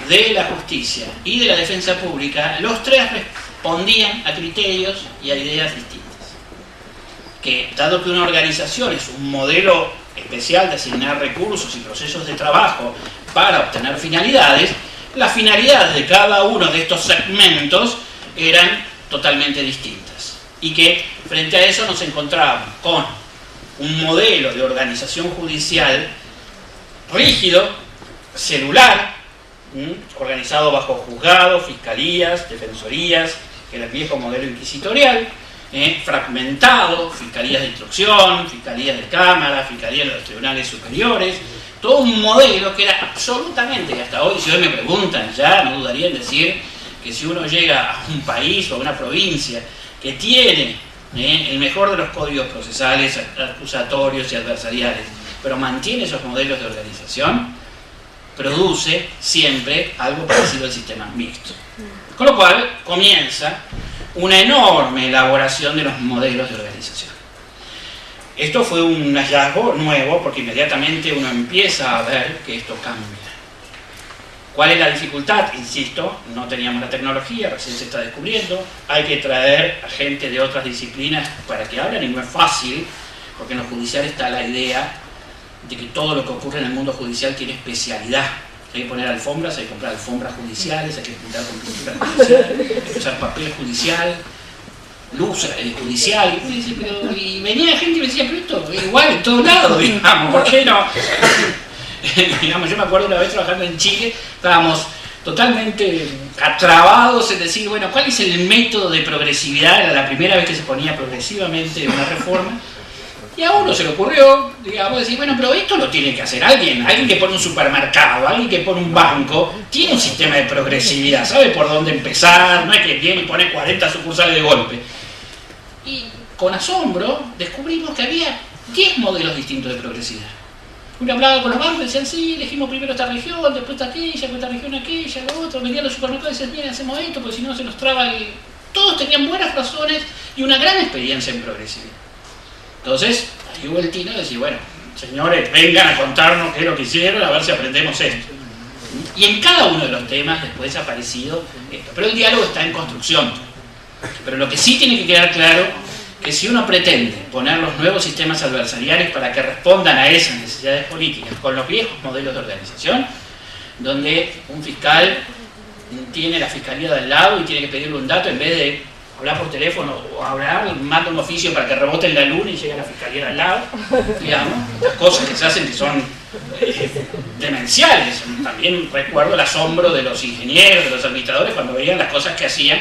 de la Justicia y de la Defensa Pública, los tres respondían a criterios y a ideas distintas. Que dado que una organización es un modelo especial de asignar recursos y procesos de trabajo para obtener finalidades, las finalidades de cada uno de estos segmentos eran totalmente distintas. Y que frente a eso nos encontrábamos con un modelo de organización judicial rígido, celular, organizado bajo juzgados, fiscalías, defensorías, que era el viejo modelo inquisitorial, fragmentado, fiscalías de instrucción, fiscalías de cámara, fiscalías de los tribunales superiores, todo un modelo que era absolutamente, y hasta hoy, si hoy me preguntan ya, no dudaría en decir que si uno llega a un país o a una provincia que tiene el mejor de los códigos procesales, acusatorios y adversariales, pero mantiene esos modelos de organización, produce siempre algo parecido al sistema mixto. Con lo cual comienza una enorme elaboración de los modelos de organización. Esto fue un hallazgo nuevo porque inmediatamente uno empieza a ver que esto cambia. ¿Cuál es la dificultad? Insisto, no teníamos la tecnología, recién se está descubriendo, hay que traer a gente de otras disciplinas para que hablen, y no es fácil, porque en lo judicial está la idea de que todo lo que ocurre en el mundo judicial tiene especialidad. Hay que poner alfombras, hay que comprar alfombras judiciales, hay que pintar con pintura judicial, hay que usar papel judicial, luz judicial. Y venía gente y me decía, pero esto es igual en todos lados, digamos, ¿por qué no? Digamos, yo me acuerdo una vez trabajando en Chile, estábamos totalmente atrabados en decir, bueno, ¿cuál es el método de progresividad? Era la primera vez que se ponía progresivamente una reforma. Y a uno se le ocurrió, digamos, decir, bueno, pero esto lo tiene que hacer alguien que pone un supermercado, alguien que pone un banco, tiene un sistema de progresividad, sabe por dónde empezar, no es que viene y pone 40 sucursales de golpe. Y con asombro descubrimos que había 10 modelos distintos de progresividad. Uno hablaba con los bancos y decían, sí, elegimos primero esta región, después esta región aquella, lo otro, venían los supermercados y decían, bien, hacemos esto, porque si no se nos traba el... Todos tenían buenas razones y una gran experiencia en progresividad. Entonces, ahí hubo el tino de decir, bueno, señores, vengan a contarnos qué es lo que hicieron, a ver si aprendemos esto. Y en cada uno de los temas después ha aparecido esto. Pero el diálogo está en construcción. Pero lo que sí tiene que quedar claro, que si uno pretende poner los nuevos sistemas adversariales para que respondan a esas necesidades políticas con los viejos modelos de organización, donde un fiscal tiene la fiscalía de al lado y tiene que pedirle un dato en vez de hablar por teléfono o hablar, manda un oficio para que rebote en la luna y llegue a la fiscalía de al lado, digamos, las cosas que se hacen que son demenciales. También recuerdo el asombro de los ingenieros, de los administradores cuando veían las cosas que hacían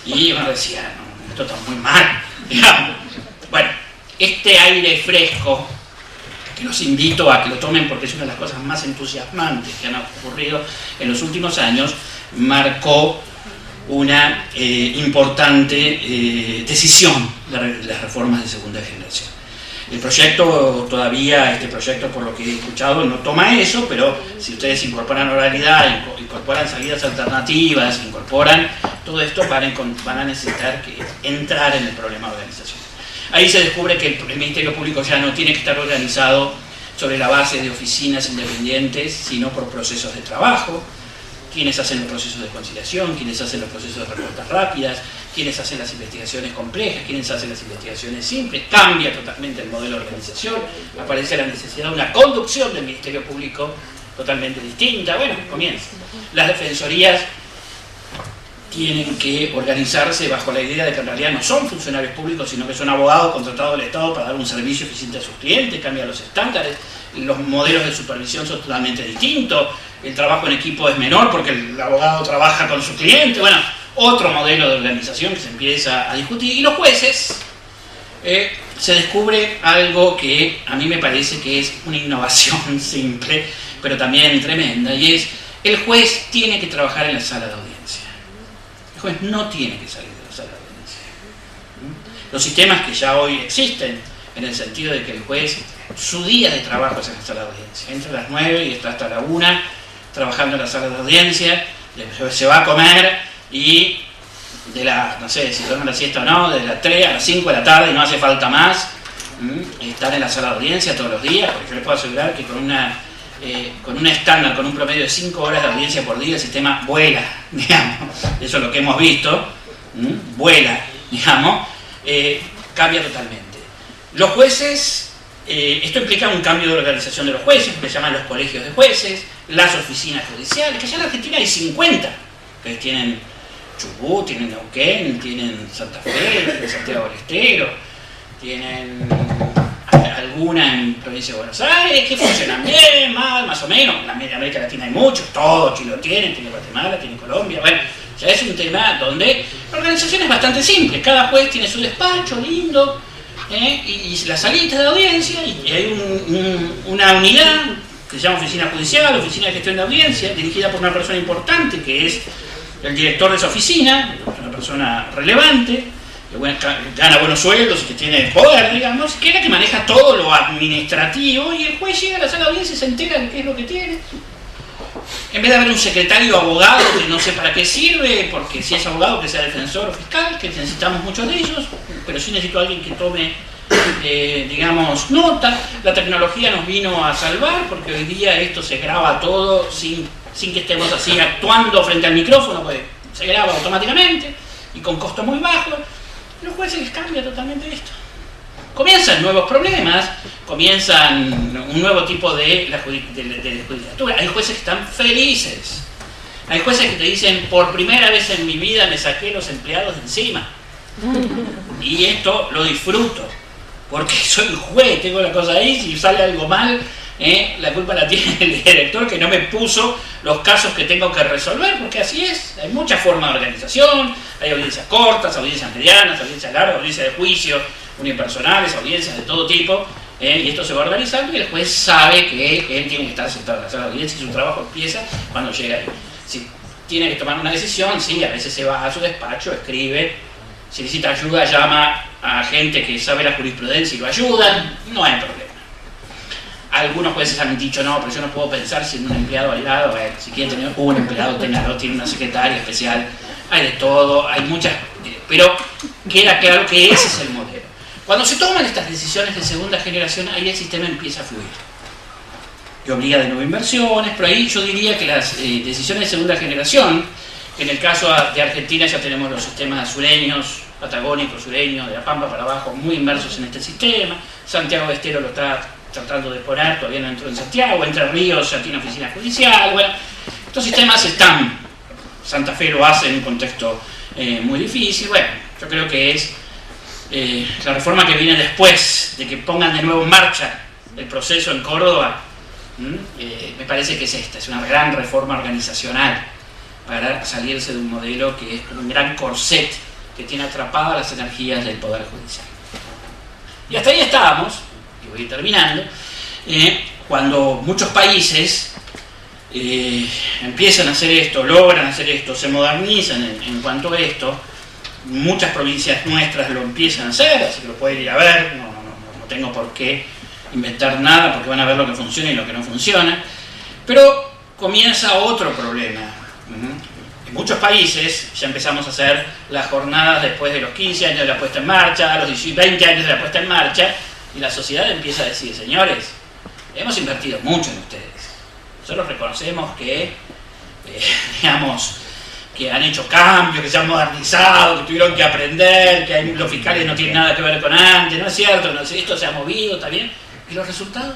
y uno decía, no, esto está muy mal, digamos. Bueno, este aire fresco, que los invito a que lo tomen porque es una de las cosas más entusiasmantes que han ocurrido en los últimos años, marcó una importante decisión de las reformas de segunda generación. El proyecto todavía, este proyecto por lo que he escuchado, no toma eso, pero si ustedes incorporan oralidad, incorporan salidas alternativas, incorporan todo esto, van a necesitar entrar en el problema de organización. Ahí se descubre que el Ministerio Público ya no tiene que estar organizado sobre la base de oficinas independientes, sino por procesos de trabajo. Quienes hacen los procesos de conciliación, quienes hacen los procesos de respuestas rápidas, quienes hacen las investigaciones complejas, quienes hacen las investigaciones simples. Cambia totalmente el modelo de organización, aparece la necesidad de una conducción del Ministerio Público totalmente distinta. Bueno, comienza. Las defensorías tienen que organizarse bajo la idea de que en realidad no son funcionarios públicos, sino que son abogados contratados del Estado para dar un servicio eficiente a sus clientes, cambian los estándares, los modelos de supervisión son totalmente distintos, el trabajo en equipo es menor porque el abogado trabaja con su cliente, bueno, otro modelo de organización que se empieza a discutir. Y los jueces, se descubre algo que a mí me parece que es una innovación simple, pero también tremenda, y es el juez tiene que trabajar en la sala de audiencia. El juez no tiene que salir de la sala de audiencia. Los sistemas que ya hoy existen, en el sentido de que el juez, su día de trabajo es en la sala de audiencia. Entra a las 9 y está hasta la 1 trabajando en la sala de audiencia, se va a comer y de la, no sé si duerme la siesta o no, de las 3 a las 5 de la tarde y no hace falta más estar en la sala de audiencia todos los días, porque yo les puedo asegurar que con un estándar, con un promedio de 5 horas de audiencia por día, el sistema vuela, digamos. Eso es lo que hemos visto, vuela, digamos, cambia totalmente. Los jueces, esto implica un cambio de organización de los jueces, que se llaman los colegios de jueces, las oficinas judiciales, que ya en Argentina hay 50, que tienen Chubut, tienen Neuquén, tienen Santa Fe, tienen Santiago del Estero, tienen alguna en provincia de Buenos Aires, que funcionan bien, mal, más o menos. En América Latina hay muchos, todos, Chile lo tiene Guatemala, tiene Colombia, bueno, ya es un tema donde la organización es bastante simple, cada juez tiene su despacho lindo, y la salita de audiencia, y hay una unidad que se llama oficina judicial, oficina de gestión de audiencia, dirigida por una persona importante que es el director de esa oficina, una persona relevante, que gana buenos sueldos y que tiene poder, digamos, que es la que maneja todo lo administrativo, y el juez llega a la sala de audiencia y se entera de qué es lo que tiene. En vez de haber un secretario abogado que no sé para qué sirve, porque si es abogado que sea defensor o fiscal, que necesitamos muchos de ellos, pero sí necesito a alguien que tome, digamos, nota. La tecnología nos vino a salvar, porque hoy día esto se graba todo sin que estemos así actuando frente al micrófono, pues se graba automáticamente y con costo muy bajo. Los jueces les cambia totalmente esto. Comienzan nuevos problemas, comienzan un nuevo tipo de judicatura. Hay jueces que están felices. Hay jueces que te dicen, por primera vez en mi vida me saqué los empleados de encima. Y esto lo disfruto, porque soy juez, tengo la cosa ahí, si sale algo mal, la culpa la tiene el director que no me puso los casos que tengo que resolver, porque así es. Hay muchas formas de organización, hay audiencias cortas, audiencias medianas, audiencias largas, audiencias de juicio, unipersonales, audiencias de todo tipo, y esto se va organizando y el juez sabe que él tiene que estar sentado en la sala de audiencia y su trabajo empieza cuando llega ahí. Si tiene que tomar una decisión, sí, a veces se va a su despacho, escribe, si necesita ayuda llama a gente que sabe la jurisprudencia y lo ayudan, no hay problema. Algunos jueces han dicho, no, pero yo no puedo pensar sin un empleado al lado. Si quieren tener un empleado, tenganlo, tiene una secretaria especial, hay de todo, hay muchas, pero queda claro que ese es el modelo. Cuando se toman estas decisiones de segunda generación, ahí el sistema empieza a fluir. Que obliga de nuevo inversiones, pero ahí yo diría que las decisiones de segunda generación, en el caso de Argentina ya tenemos los sistemas sureños, patagónicos, sureños, de La Pampa para abajo, muy inmersos en este sistema. Santiago del Estero lo está tratando de poner, todavía no entró en Santiago, Entre Ríos ya tiene oficina judicial, bueno, estos sistemas están, Santa Fe lo hace en un contexto muy difícil. Bueno, yo creo que es la reforma que viene después de que pongan de nuevo en marcha el proceso en Córdoba, me parece que es esta, es una gran reforma organizacional para salirse de un modelo que es un gran corset que tiene atrapadas las energías del Poder Judicial. Y hasta ahí estábamos, y voy a ir terminando, cuando muchos países empiezan a hacer esto, logran hacer esto, se modernizan en cuanto a esto. Muchas provincias nuestras lo empiezan a hacer, así que lo pueden ir a ver, no tengo por qué inventar nada, porque van a ver lo que funciona y lo que no funciona. Pero comienza otro problema. En muchos países ya empezamos a hacer las jornadas después de los 15 años de la puesta en marcha, a los 20 años de la puesta en marcha, y la sociedad empieza a decir, señores, hemos invertido mucho en ustedes. Nosotros reconocemos que, digamos, que han hecho cambios, que se han modernizado, que tuvieron que aprender, que los fiscales no tienen nada que ver con antes, no es cierto, esto se ha movido, está bien. ¿Y los resultados?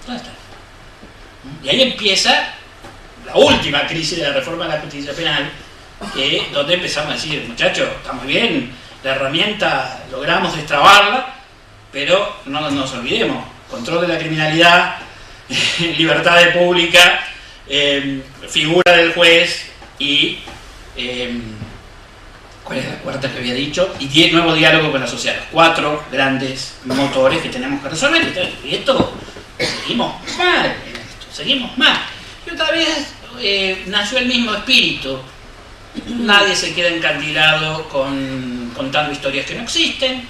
¿Dónde están? Y ahí empieza la última crisis de la reforma de la justicia penal, donde empezamos a decir, muchachos, está muy bien, la herramienta logramos destrabarla, pero no nos olvidemos, control de la criminalidad, libertad pública, figura del juez y ¿cuál es la cuarta que había dicho? Y nuevo diálogo con la sociedad. 4 grandes motores que tenemos que resolver. Y esto seguimos mal. Y otra vez nació el mismo espíritu. Nadie se queda encandilado contando historias que no existen.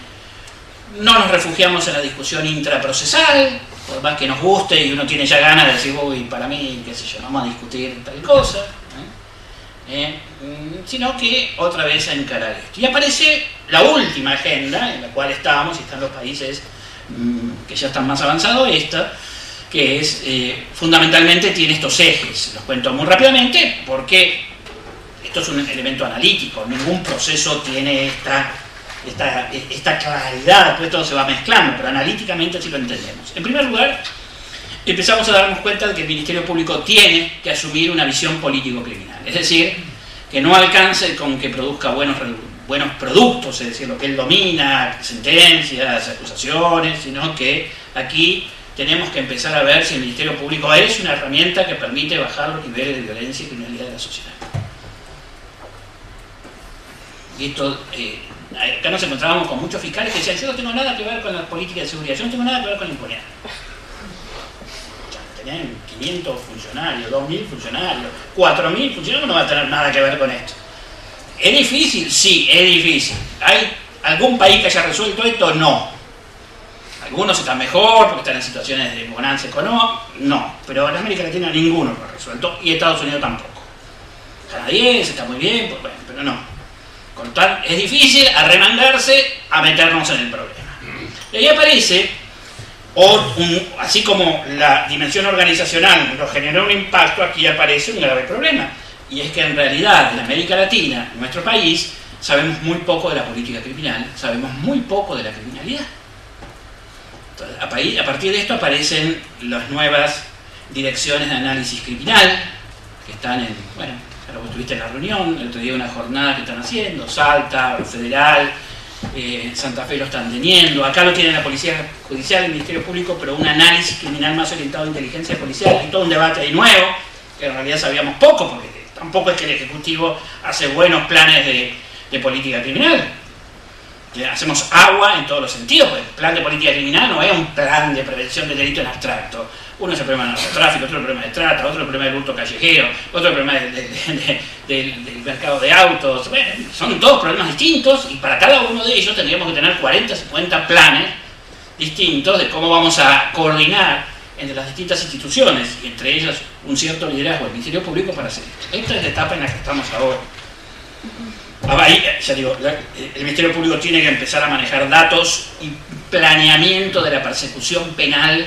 No nos refugiamos en la discusión intraprocesal, por más que nos guste y uno tiene ya ganas de decir, uy, para mí, qué sé yo, vamos a discutir tal cosa. Sino que otra vez a encarar esto. Y aparece la última agenda en la cual estábamos, y están los países que ya están más avanzados, esta, que es, fundamentalmente tiene estos ejes. Los cuento muy rápidamente porque esto es un elemento analítico, ningún proceso tiene esta claridad, pues todo se va mezclando, pero analíticamente sí lo entendemos. En primer lugar, empezamos a darnos cuenta de que el Ministerio Público tiene que asumir una visión político-criminal, es decir, que no alcance con que produzca buenos productos, es decir, lo que él domina, sentencias, acusaciones, sino que aquí tenemos que empezar a ver si el Ministerio Público es una herramienta que permite bajar los niveles de violencia y criminalidad de la sociedad. Y esto, acá nos encontrábamos con muchos fiscales que decían, yo no tengo nada que ver con la política de seguridad, yo no tengo nada que ver con la impunidad. Tenían 500 funcionarios, 2.000 funcionarios, 4.000 funcionarios, no va a tener nada que ver con esto. ¿Es difícil? Sí, es difícil. ¿Hay algún país que haya resuelto esto? No. Algunos están mejor porque están en situaciones de bonanza económica, no. Pero en América Latina ninguno lo ha resuelto y Estados Unidos tampoco. Canadiense está muy bien, pues, bueno, pero no. Con tal, es difícil arremangarse a meternos en el problema. Y ahí aparece, así como la dimensión organizacional nos generó un impacto, aquí aparece un grave problema. Y es que en realidad en América Latina, en nuestro país, sabemos muy poco de la política criminal, sabemos muy poco de la criminalidad. Entonces, a partir de esto aparecen las nuevas direcciones de análisis criminal, que están en, bueno, ahora vos estuviste en la reunión, el otro día una jornada que están haciendo, Salta, Federal, Santa Fe lo están teniendo, acá lo tiene la Policía Judicial, el Ministerio Público, pero un análisis criminal más orientado a inteligencia policial, y todo un debate ahí nuevo, que en realidad sabíamos poco, porque tampoco es que el Ejecutivo hace buenos planes de política criminal. Hacemos agua en todos los sentidos, porque el plan de política criminal no es un plan de prevención del delito en abstracto. Uno es el problema del narcotráfico, otro el problema de trata, otro el problema del hurto callejero, otro el problema del mercado de autos. Bueno, son todos problemas distintos y para cada uno de ellos tendríamos que tener 40, 50 planes distintos de cómo vamos a coordinar entre las distintas instituciones y entre ellas un cierto liderazgo del Ministerio Público para hacer esto. Esta es la etapa en la que estamos ahora. Ahí, ya digo, el Ministerio Público tiene que empezar a manejar datos y planeamiento de la persecución penal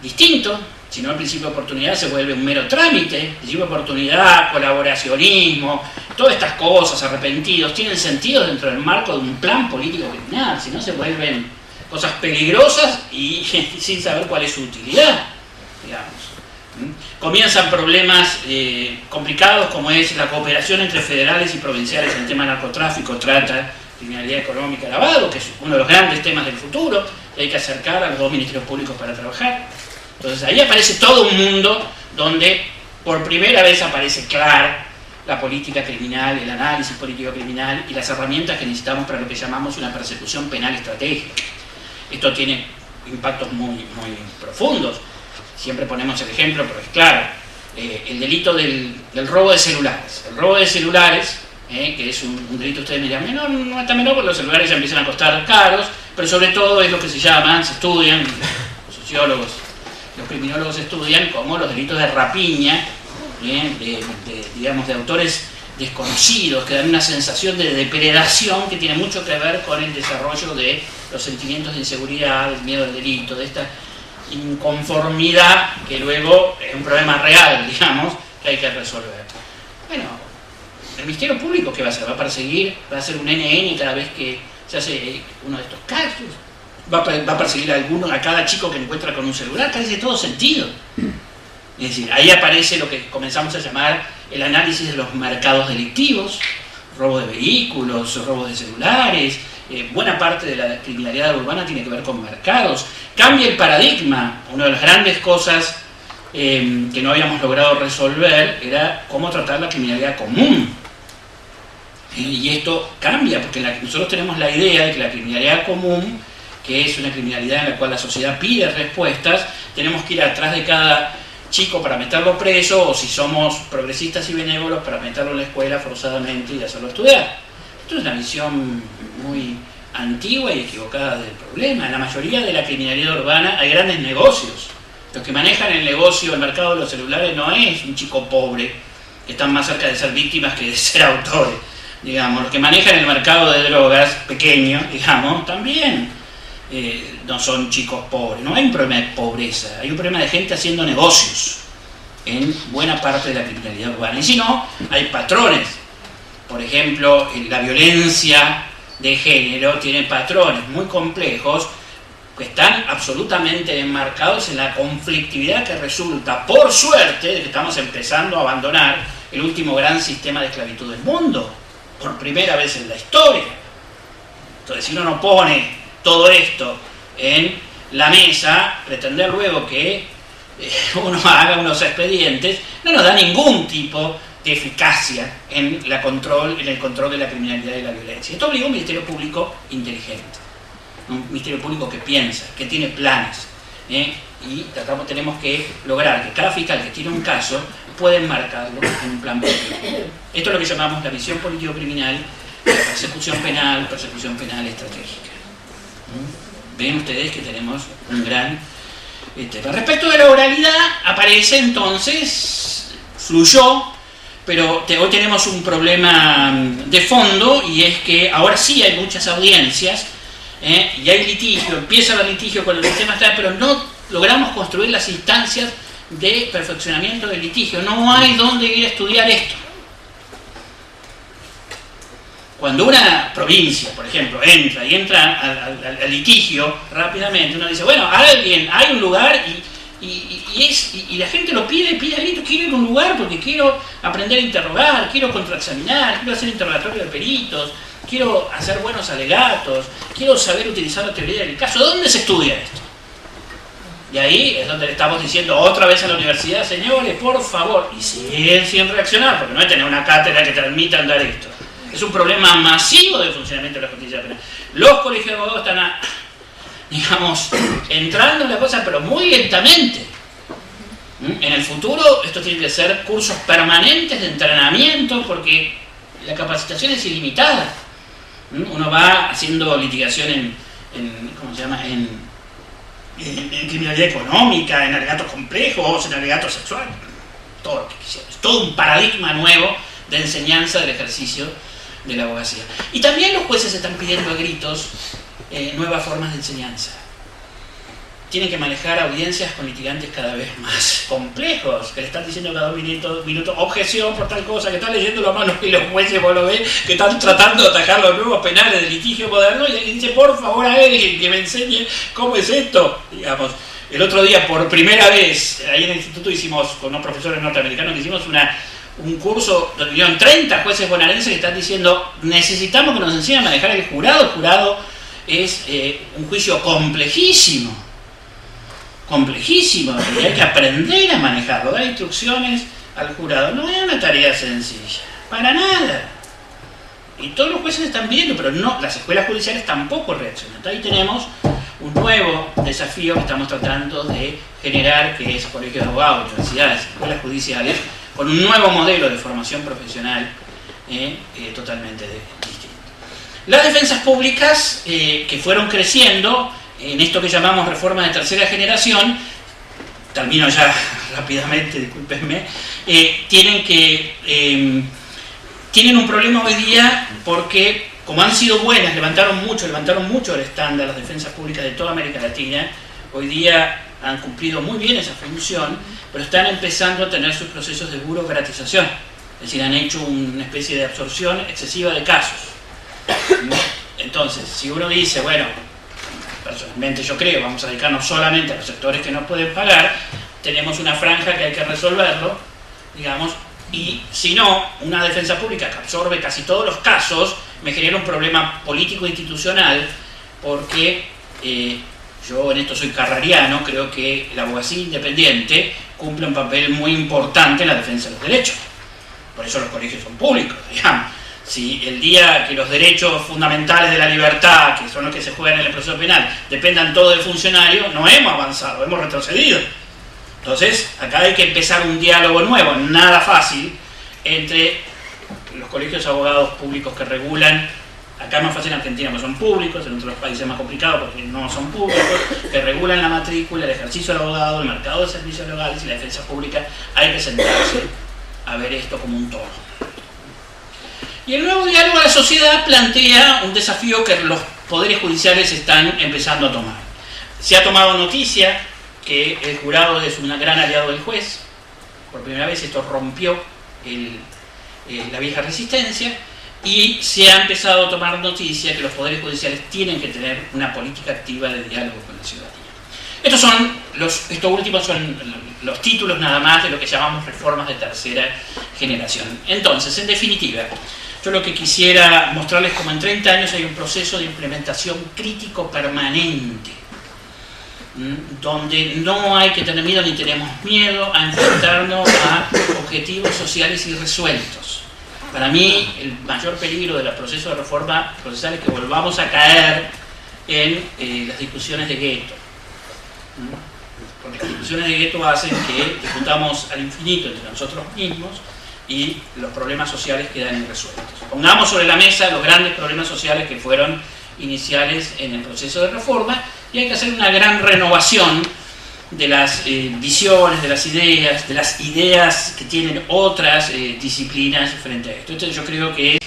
distinto, si no el principio de oportunidad se vuelve un mero trámite. Principio de oportunidad, colaboracionismo, todas estas cosas, arrepentidos, tienen sentido dentro del marco de un plan político criminal, si no se vuelven cosas peligrosas y sin saber cuál es su utilidad, digamos. Comienzan problemas complicados como es la cooperación entre federales y provinciales en el tema de narcotráfico, trata, criminalidad económica, lavado, que es uno de los grandes temas del futuro, que hay que acercar a los dos ministerios públicos para trabajar. Entonces ahí aparece todo un mundo donde por primera vez aparece clara la política criminal, el análisis político criminal y las herramientas que necesitamos para lo que llamamos una persecución penal estratégica. Esto tiene impactos muy profundos. Siempre ponemos el ejemplo, pero es claro, el delito del robo de celulares. El robo de celulares, que es un delito, ustedes me dirán, no es tan menor porque los celulares ya empiezan a costar caros, pero sobre todo es lo que se estudian, los sociólogos, los criminólogos estudian como los delitos de rapiña, digamos, de autores desconocidos, que dan una sensación de depredación que tiene mucho que ver con el desarrollo de los sentimientos de inseguridad, del miedo al delito, de esta inconformidad que luego es un problema real, digamos, que hay que resolver. Bueno, el Ministerio Público, ¿qué va a hacer? ¿Va a perseguir? ¿Va a hacer un NN cada vez que se hace uno de estos casos? ¿Va a perseguir a cada chico que encuentra con un celular? Carece de todo sentido. Es decir, ahí aparece lo que comenzamos a llamar el análisis de los mercados delictivos, robo de vehículos, robo de celulares. Buena parte de la criminalidad urbana tiene que ver con mercados. Cambia el paradigma. Una de las grandes cosas que no habíamos logrado resolver era cómo tratar la criminalidad común. Y esto cambia, porque nosotros tenemos la idea de que la criminalidad común, que es una criminalidad en la cual la sociedad pide respuestas, tenemos que ir atrás de cada chico para meterlo preso, o si somos progresistas y benévolos para meterlo en la escuela forzadamente y hacerlo estudiar. Esto es una visión muy antigua y equivocada del problema. En la mayoría de la criminalidad urbana hay grandes negocios. Los que manejan el negocio, el mercado de los celulares, no es un chico pobre, que están más cerca de ser víctimas que de ser autores. Digamos, los que manejan el mercado de drogas, pequeño, digamos, también no son chicos pobres. No hay un problema de pobreza, hay un problema de gente haciendo negocios en buena parte de la criminalidad urbana. Y si no, hay patrones. Por ejemplo, la violencia de género tiene patrones muy complejos que están absolutamente enmarcados en la conflictividad que resulta, por suerte, de que estamos empezando a abandonar el último gran sistema de esclavitud del mundo, por primera vez en la historia. Entonces, si uno no pone todo esto en la mesa, pretender luego que uno haga unos expedientes, no nos da ningún tipo de eficacia en el control de la criminalidad y la violencia. Esto obliga a un Ministerio Público inteligente, un Ministerio Público que piensa, que tiene planes, y tenemos que lograr que cada fiscal que tiene un caso pueda enmarcarlo en un plan político. Esto es lo que llamamos la visión político-criminal, la persecución penal estratégica. Ven ustedes que tenemos un gran tema. Respecto de la oralidad, aparece entonces, fluyó, pero hoy tenemos un problema de fondo, y es que ahora sí hay muchas audiencias, y hay litigio, empieza a haber litigio con el sistema estatal, pero no logramos construir las instancias de perfeccionamiento del litigio. No hay dónde ir a estudiar esto. Cuando una provincia, por ejemplo, entra al litigio rápidamente, uno dice, bueno, hay un lugar y la gente lo pide a grito, quiero ir a un lugar porque quiero aprender a interrogar, quiero contraexaminar, quiero hacer interrogatorio de peritos, quiero hacer buenos alegatos, quiero saber utilizar la teoría del caso. ¿Dónde se estudia esto? Y ahí es donde le estamos diciendo otra vez a la universidad, señores, por favor, y siguen sin reaccionar, porque no es tener una cátedra que transmita dar esto. Es un problema masivo de funcionamiento de la justicia penal. Los colegios de abogados están, digamos, entrando en la cosa, pero muy lentamente. En el futuro esto tiene que ser cursos permanentes de entrenamiento, porque la capacitación es ilimitada. Uno va haciendo litigación ¿cómo se llama? En criminalidad económica, en alegatos complejos, en alegatos sexuales, todo lo que quisiera. Es todo un paradigma nuevo de enseñanza del ejercicio de la abogacía. Y también los jueces están pidiendo a gritos nuevas formas de enseñanza. Tienen que manejar audiencias con litigantes cada vez más complejos, que le están diciendo cada 2 minutos objeción por tal cosa, que están leyendo la mano y los jueces, vos lo ves, que están tratando de atajar los nuevos penales del litigio moderno, y alguien dice, por favor, a alguien que me enseñe cómo es esto. Digamos, el otro día, por primera vez, ahí en el instituto hicimos, con unos profesores norteamericanos, que hicimos un curso donde vinieron 30 jueces bonaerenses que están diciendo, necesitamos que nos enseñen a manejar el jurado. El jurado es un juicio complejísimo, y hay que aprender a manejarlo, dar instrucciones al jurado. No es una tarea sencilla, para nada. Y todos los jueces están viendo, pero no, las escuelas judiciales tampoco reaccionan. Ahí tenemos un nuevo desafío que estamos tratando de generar, que es colegios de abogados, universidades, escuelas judiciales, con un nuevo modelo de formación profesional totalmente distinto. Las defensas públicas que fueron creciendo en esto que llamamos reforma de tercera generación, termino ya rápidamente, discúlpenme, tienen un problema hoy día porque, como han sido buenas, levantaron mucho el estándar las defensas públicas de toda América Latina. Hoy día han cumplido muy bien esa función, pero están empezando a tener sus procesos de burocratización, es decir, han hecho una especie de absorción excesiva de casos. Entonces, si uno dice, bueno, personalmente yo creo, vamos a dedicarnos solamente a los sectores que no pueden pagar, tenemos una franja que hay que resolverlo, digamos, y si no, una defensa pública que absorbe casi todos los casos me genera un problema político e institucional, porque yo en esto soy carreriano, creo que la abogacía independiente cumple un papel muy importante en la defensa de los derechos. Por eso los colegios son públicos, digamos. Si el día que los derechos fundamentales de la libertad, que son los que se juegan en el proceso penal, dependan todos del funcionario, no hemos avanzado, hemos retrocedido. Entonces, acá hay que empezar un diálogo nuevo, nada fácil, entre los colegios de abogados públicos que regulan. Acá es más fácil en Argentina porque son públicos, en otros países es más complicado porque no son públicos, que regulan la matrícula, el ejercicio del abogado, el mercado de servicios legales y la defensa pública. Hay que sentarse a ver esto como un todo. Y el nuevo diálogo a la sociedad plantea un desafío que los poderes judiciales están empezando a tomar. Se ha tomado noticia que el jurado es un gran aliado del juez. Por primera vez esto rompió la vieja resistencia. Y se ha empezado a tomar noticia que los poderes judiciales tienen que tener una política activa de diálogo con la ciudadanía. Estos últimos son los títulos nada más de lo que llamamos reformas de tercera generación. Entonces, en definitiva, yo lo que quisiera mostrarles como en 30 años hay un proceso de implementación crítico permanente, donde no hay que tener miedo ni tenemos miedo a enfrentarnos a objetivos sociales irresueltos. Para mí, el mayor peligro del proceso de reforma procesal es que volvamos a caer en las discusiones de gueto. Porque las discusiones de gueto hacen que discutamos al infinito entre nosotros mismos y los problemas sociales quedan irresueltos. Pongamos sobre la mesa los grandes problemas sociales que fueron iniciales en el proceso de reforma y hay que hacer una gran renovación de las visiones, de las ideas que tienen otras disciplinas frente a esto. Entonces yo creo que es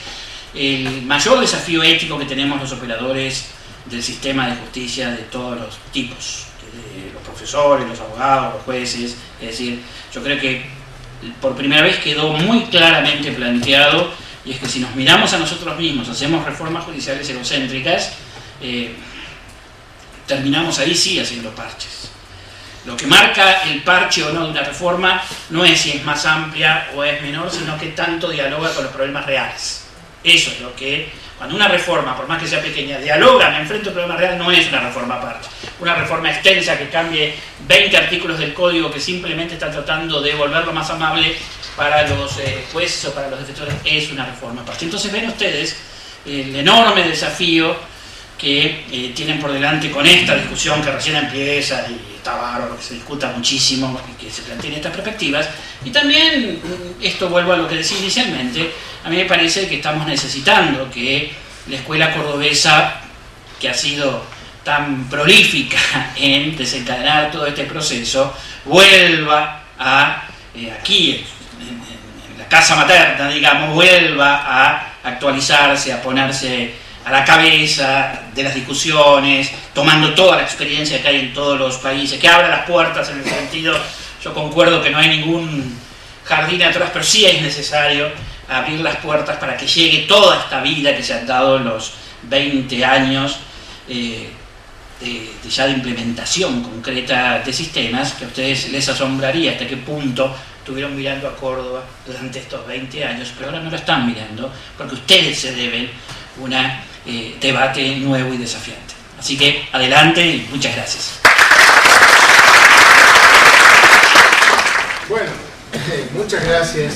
el mayor desafío ético que tenemos los operadores del sistema de justicia de todos los tipos, los profesores, los abogados, los jueces. Es decir, yo creo que por primera vez quedó muy claramente planteado, y es que si nos miramos a nosotros mismos, hacemos reformas judiciales egocéntricas, terminamos ahí sí haciendo parches. Lo que marca el parche o no de una reforma no es si es más amplia o es menor, sino que tanto dialoga con los problemas reales. Eso es lo que, cuando una reforma, por más que sea pequeña, dialoga, me enfrento al problema real, no es una reforma parche. Una reforma extensa que cambie 20 artículos del código que simplemente está tratando de volverlo más amable para los jueces o para los defensores, es una reforma parche. Entonces ven ustedes el enorme desafío que tienen por delante con esta discusión que recién empieza y está bárbaro que se discuta muchísimo y que se planteen estas perspectivas. Y también, esto vuelvo a lo que decía inicialmente, a mí me parece que estamos necesitando que la escuela cordobesa, que ha sido tan prolífica en desencadenar todo este proceso, vuelva a, aquí en la casa materna, digamos, vuelva a actualizarse, a ponerse a la cabeza de las discusiones, tomando toda la experiencia que hay en todos los países, que abra las puertas en el sentido, yo concuerdo que no hay ningún jardín atrás, pero sí es necesario abrir las puertas para que llegue toda esta vida que se han dado en los 20 años ya de implementación concreta de sistemas, que a ustedes les asombraría hasta qué punto estuvieron mirando a Córdoba durante estos 20 años, pero ahora no lo están mirando, porque ustedes se deben un debate nuevo y desafiante. Así que adelante y muchas gracias. Bueno, muchas gracias.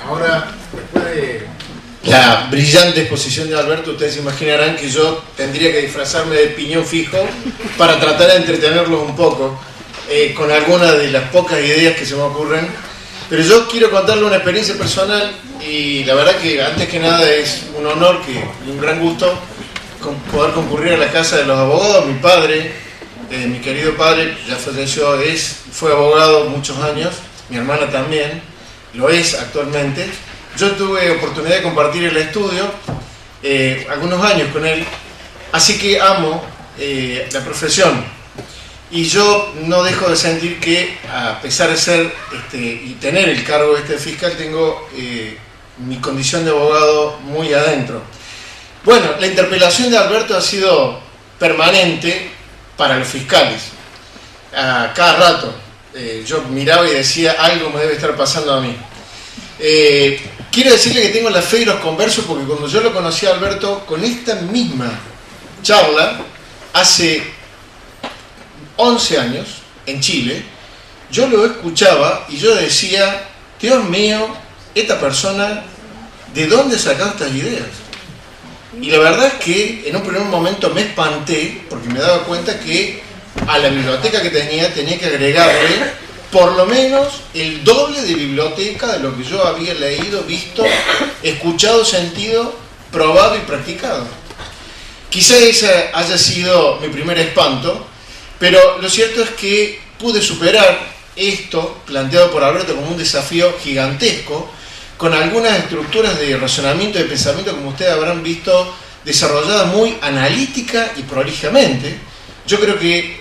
Ahora, después de la brillante exposición de Alberto, ustedes se imaginarán que yo tendría que disfrazarme de piñón fijo para tratar de entretenerlos un poco con algunas de las pocas ideas que se me ocurren. Pero yo quiero contarles una experiencia personal y la verdad que antes que nada es un honor y un gran gusto poder concurrir a la Casa de los Abogados. Mi padre, mi querido padre, ya falleció, fue abogado muchos años, mi hermana también, lo es actualmente. Yo tuve oportunidad de compartir el estudio algunos años con él, así que amo la profesión. Y yo no dejo de sentir que, a pesar de ser y tener el cargo de fiscal, tengo mi condición de abogado muy adentro. Bueno, la interpelación de Alberto ha sido permanente para los fiscales. A cada rato yo miraba y decía, algo me debe estar pasando a mí. Quiero decirle que tengo la fe y los converso, porque cuando yo lo conocí a Alberto, con esta misma charla, hace 11 años, en Chile, yo lo escuchaba y yo decía, Dios mío, esta persona, ¿de dónde sacó estas ideas? Y la verdad es que en un primer momento me espanté, porque me daba cuenta que a la biblioteca que tenía que agregarle por lo menos el doble de biblioteca de lo que yo había leído, visto, escuchado, sentido, probado y practicado. Quizá ese haya sido mi primer espanto, pero lo cierto es que pude superar esto, planteado por Alberto como un desafío gigantesco, con algunas estructuras de razonamiento y de pensamiento, como ustedes habrán visto, desarrolladas muy analítica y prolijamente. Yo creo que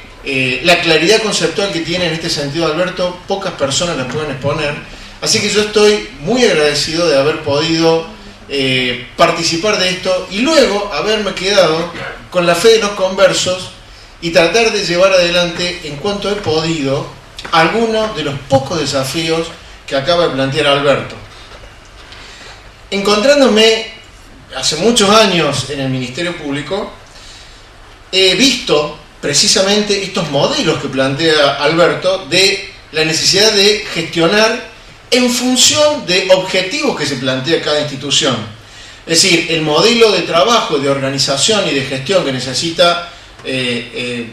la claridad conceptual que tiene en este sentido Alberto, pocas personas la pueden exponer. Así que yo estoy muy agradecido de haber podido participar de esto y luego haberme quedado con la fe de los conversos y tratar de llevar adelante, en cuanto he podido, algunos de los pocos desafíos que acaba de plantear Alberto. Encontrándome hace muchos años en el Ministerio Público, he visto precisamente estos modelos que plantea Alberto de la necesidad de gestionar en función de objetivos que se plantea cada institución. Es decir, el modelo de trabajo, de organización y de gestión que necesita el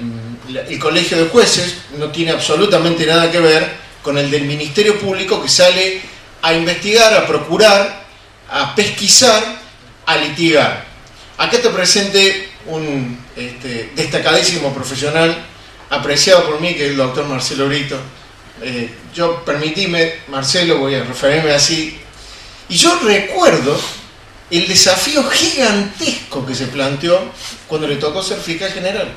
Colegio de Jueces no tiene absolutamente nada que ver con el del Ministerio Público, que sale a investigar, a procurar, a pesquisar, a litigar. Acá te presente un destacadísimo profesional, apreciado por mí, que es el doctor Marcelo Brito. Yo permitíme, Marcelo, voy a referirme así, y yo recuerdo el desafío gigantesco que se planteó cuando le tocó ser fiscal general.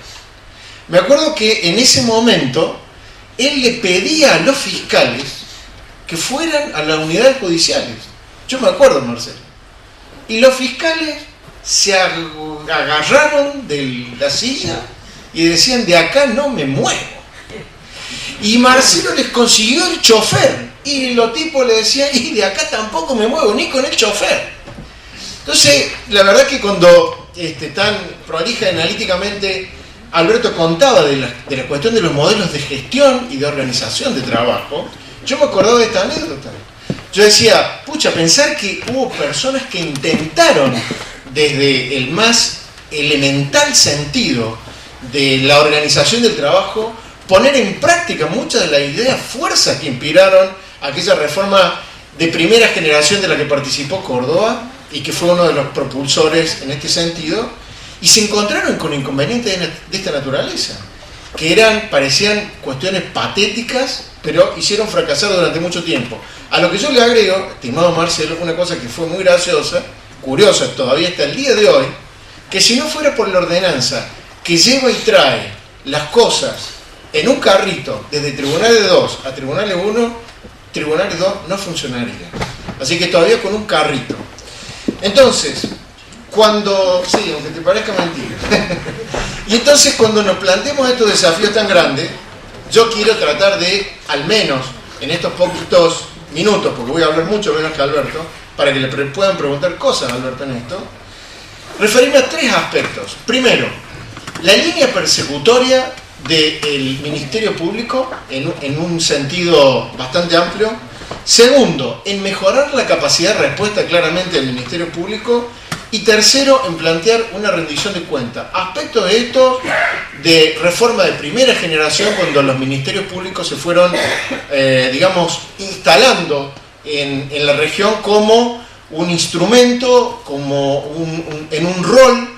Me acuerdo que en ese momento él le pedía a los fiscales que fueran a las unidades judiciales. Yo me acuerdo, Marcelo. Y los fiscales se agarraron de la silla y decían: de acá no me muevo. Y Marcelo les consiguió el chofer y los tipos le decían: y de acá tampoco me muevo, ni con el chofer. Entonces, la verdad que cuando tan prolija y analíticamente Alberto contaba de la cuestión de los modelos de gestión y de organización de trabajo, yo me acordaba de esta anécdota. Yo decía, pucha, pensar que hubo personas que intentaron desde el más elemental sentido de la organización del trabajo poner en práctica muchas de las ideas, fuerzas que inspiraron aquella reforma de primera generación de la que participó Córdoba y que fue uno de los propulsores en este sentido, y se encontraron con inconvenientes de esta naturaleza, que parecían cuestiones patéticas, pero hicieron fracasar durante mucho tiempo. A lo que yo le agrego, estimado Marcelo, una cosa que fue muy graciosa, curiosa todavía hasta el día de hoy, que si no fuera por la ordenanza que lleva y trae las cosas en un carrito desde Tribunales 2 a Tribunales 1, Tribunales 2 no funcionaría. Así que todavía con un carrito. Entonces, sí, aunque te parezca mentira. Y entonces cuando nos planteemos estos desafíos tan grandes, yo quiero tratar de, al menos en estos poquitos minutos, porque voy a hablar mucho menos que Alberto, para que le puedan preguntar cosas a Alberto en esto, referirme a tres aspectos. Primero, la línea persecutoria del Ministerio Público en un sentido bastante amplio. Segundo, en mejorar la capacidad de respuesta claramente del Ministerio Público. Y tercero, en plantear una rendición de cuentas. Aspectos de esto de reforma de primera generación, cuando los ministerios públicos se fueron, instalando en la región como un instrumento, como en un rol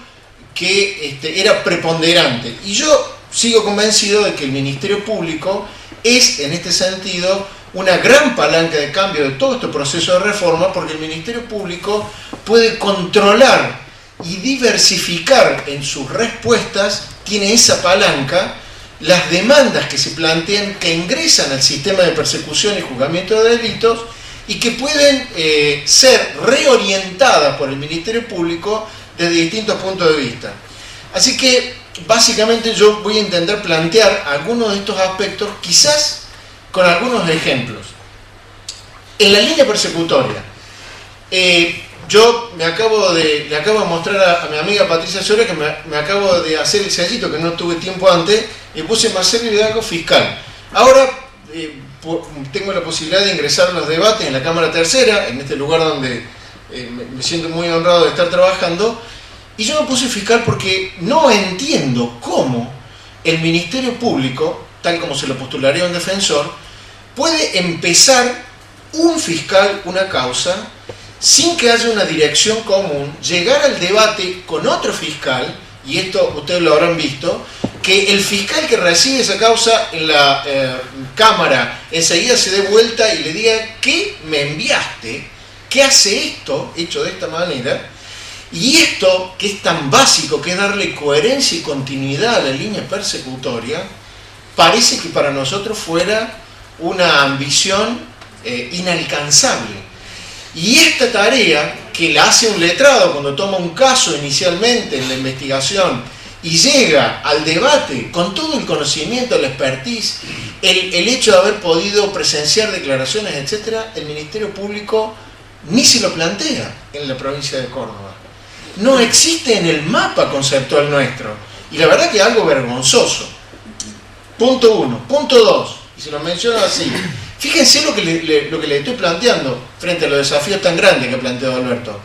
que era preponderante. Y yo sigo convencido de que el Ministerio Público es, en este sentido, una gran palanca de cambio de todo este proceso de reforma, porque el Ministerio Público puede controlar y diversificar en sus respuestas, tiene esa palanca, las demandas que se plantean, que ingresan al sistema de persecución y juzgamiento de delitos y que pueden ser reorientadas por el Ministerio Público desde distintos puntos de vista. Así que, básicamente, yo voy a intentar plantear algunos de estos aspectos, quizás con algunos ejemplos. En la línea persecutoria, yo le acabo de mostrar a mi amiga Patricia Soria que me acabo de hacer el sellito que no tuve tiempo antes, y puse Marcelo Hidalgo fiscal. Ahora tengo la posibilidad de ingresar a los debates en la Cámara Tercera, en este lugar donde me siento muy honrado de estar trabajando, y yo me puse fiscal porque no entiendo cómo el Ministerio Público, tal como se lo postularía un defensor, puede empezar un fiscal una causa sin que haya una dirección común, llegar al debate con otro fiscal, y esto ustedes lo habrán visto, que el fiscal que recibe esa causa en la Cámara enseguida se dé vuelta y le diga: ¿qué me enviaste? ¿Qué hace esto hecho de esta manera? Y esto, que es tan básico, que es darle coherencia y continuidad a la línea persecutoria, parece que para nosotros fuera una ambición inalcanzable. Y esta tarea, que la hace un letrado cuando toma un caso inicialmente en la investigación y llega al debate con todo el conocimiento, la expertise, el hecho de haber podido presenciar declaraciones, etc., el Ministerio Público ni se lo plantea en la provincia de Córdoba. No existe en el mapa conceptual nuestro. Y la verdad que es algo vergonzoso. Punto 1. Punto 2. Y se lo menciono así. Fíjense lo que le estoy planteando frente a los desafíos tan grandes que ha planteado Alberto.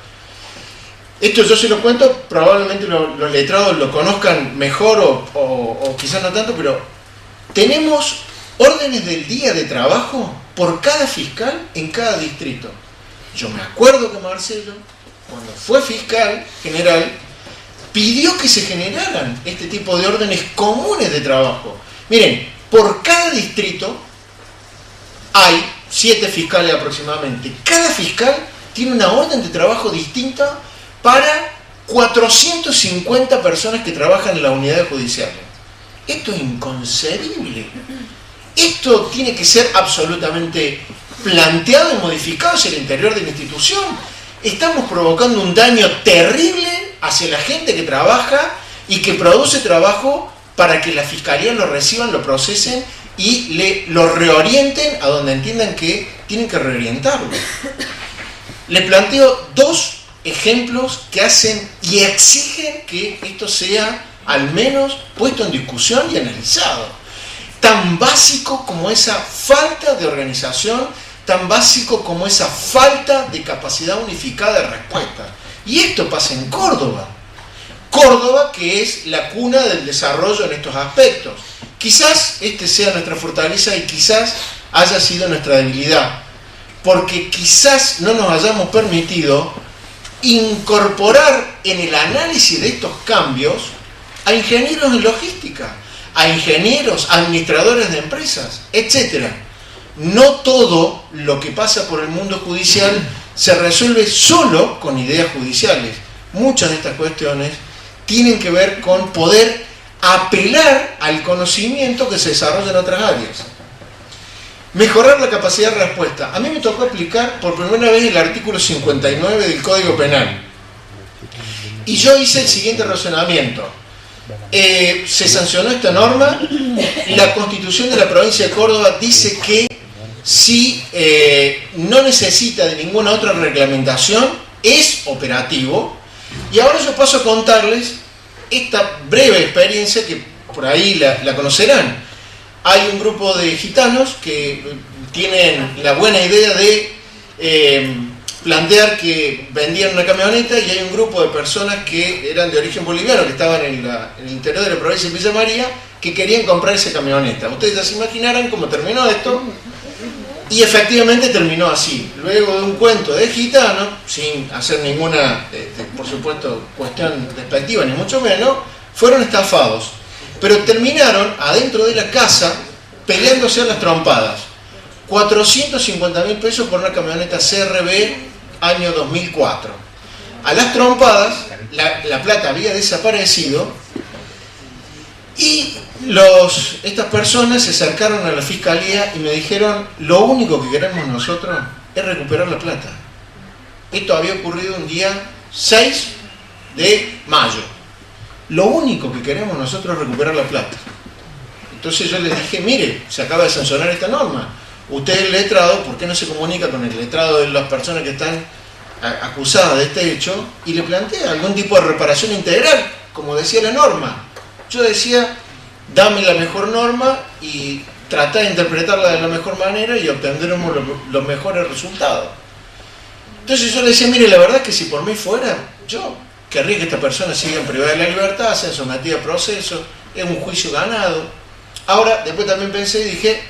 Esto yo se lo cuento, probablemente los letrados lo conozcan mejor o quizás no tanto, pero tenemos órdenes del día de trabajo por cada fiscal en cada distrito. Yo me acuerdo que Marcelo, cuando fue fiscal general, pidió que se generaran este tipo de órdenes comunes de trabajo. Miren, por cada distrito hay 7 fiscales aproximadamente. Cada fiscal tiene una orden de trabajo distinta para 450 personas que trabajan en las unidades judiciales. Esto es inconcebible. Esto tiene que ser absolutamente planteado y modificado hacia el interior de la institución. Estamos provocando un daño terrible hacia la gente que trabaja y que produce trabajo para que la fiscalía lo reciban, lo procesen y lo reorienten a donde entiendan que tienen que reorientarlo. Les planteo 2 ejemplos que hacen y exigen que esto sea al menos puesto en discusión y analizado. Tan básico como esa falta de organización, tan básico como esa falta de capacidad unificada de respuesta. Y esto pasa en Córdoba. Córdoba, que es la cuna del desarrollo en estos aspectos. Quizás este sea nuestra fortaleza y quizás haya sido nuestra debilidad, porque quizás no nos hayamos permitido incorporar en el análisis de estos cambios a ingenieros en logística, a ingenieros, administradores de empresas, etc. No todo lo que pasa por el mundo judicial se resuelve solo con ideas judiciales. Muchas de estas cuestiones tienen que ver con poder apelar al conocimiento que se desarrolla en otras áreas. Mejorar la capacidad de respuesta. A mí me tocó aplicar por primera vez el artículo 59 del Código Penal. Y yo hice el siguiente razonamiento. Se sancionó esta norma. La Constitución de la provincia de Córdoba dice que si no necesita de ninguna otra reglamentación, es operativo. Y ahora yo paso a contarles esta breve experiencia que por ahí la conocerán. Hay un grupo de gitanos que tienen la buena idea de plantear que vendían una camioneta, y hay un grupo de personas que eran de origen boliviano, que estaban en el interior de la provincia de Villa María, que querían comprar esa camioneta. Ustedes ya se imaginarán cómo terminó esto, y efectivamente terminó así. Luego de un cuento de gitano, sin hacer ninguna, por supuesto, cuestión despectiva, ni mucho menos, fueron estafados. Pero terminaron adentro de la casa peleándose a las trompadas. 450.000 pesos por una camioneta CRB año 2004. A las trompadas, la plata había desaparecido y estas personas se acercaron a la fiscalía y me dijeron: lo único que queremos nosotros es recuperar la plata. Esto había ocurrido un día 6 de mayo. Lo único que queremos nosotros es recuperar la plata. Entonces yo les dije: mire, se acaba de sancionar esta norma. Usted es el letrado, ¿por qué no se comunica con el letrado de las personas que están acusadas de este hecho? Y le plantea algún tipo de reparación integral, como decía la norma. Yo decía: dame la mejor norma y trata de interpretarla de la mejor manera y obtendremos los mejores resultados. Entonces yo le decía: mire, la verdad es que si por mí fuera, yo querría que esta persona siga en privada de la libertad, sea sometida a proceso, es un juicio ganado. Ahora, después también pensé y dije,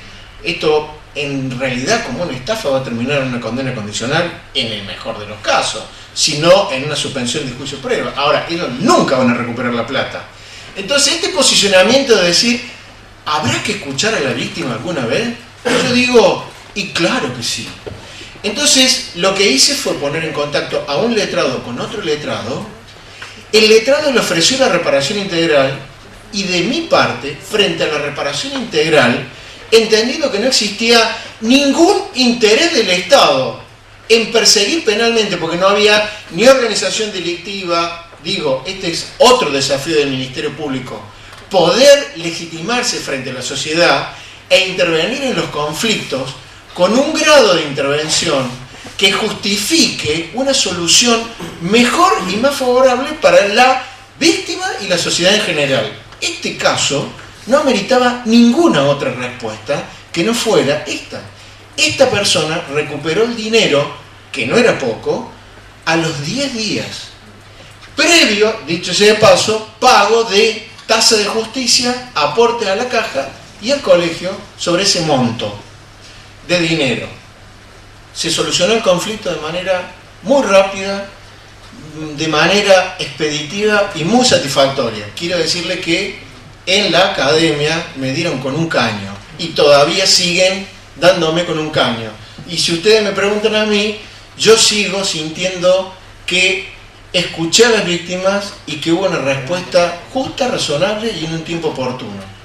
esto en realidad como una estafa va a terminar en una condena condicional en el mejor de los casos, sino en una suspensión de juicio prueba. Ahora, ellos nunca van a recuperar la plata. Entonces, este posicionamiento de decir, ¿habrá que escuchar a la víctima alguna vez? Yo digo, y claro que sí. Entonces, lo que hice fue poner en contacto a un letrado con otro letrado. El letrado le ofreció la reparación integral y de mi parte, frente a la reparación integral, entendiendo que no existía ningún interés del Estado en perseguir penalmente, porque no había ni organización delictiva, digo, este es otro desafío del Ministerio Público, poder legitimarse frente a la sociedad e intervenir en los conflictos con un grado de intervención que justifique una solución mejor y más favorable para la víctima y la sociedad en general. Este caso no meritaba ninguna otra respuesta que no fuera esta. Esta persona recuperó el dinero, que no era poco, a los 10 días. Previo, dicho sea de paso, pago de tasa de justicia, aporte a la caja y al colegio sobre ese monto de dinero. Se solucionó el conflicto de manera muy rápida, de manera expeditiva y muy satisfactoria. Quiero decirle que en la academia me dieron con un caño y todavía siguen dándome con un caño. Y si ustedes me preguntan a mí, yo sigo sintiendo que escuché a las víctimas y que hubo una respuesta justa, razonable y en un tiempo oportuno.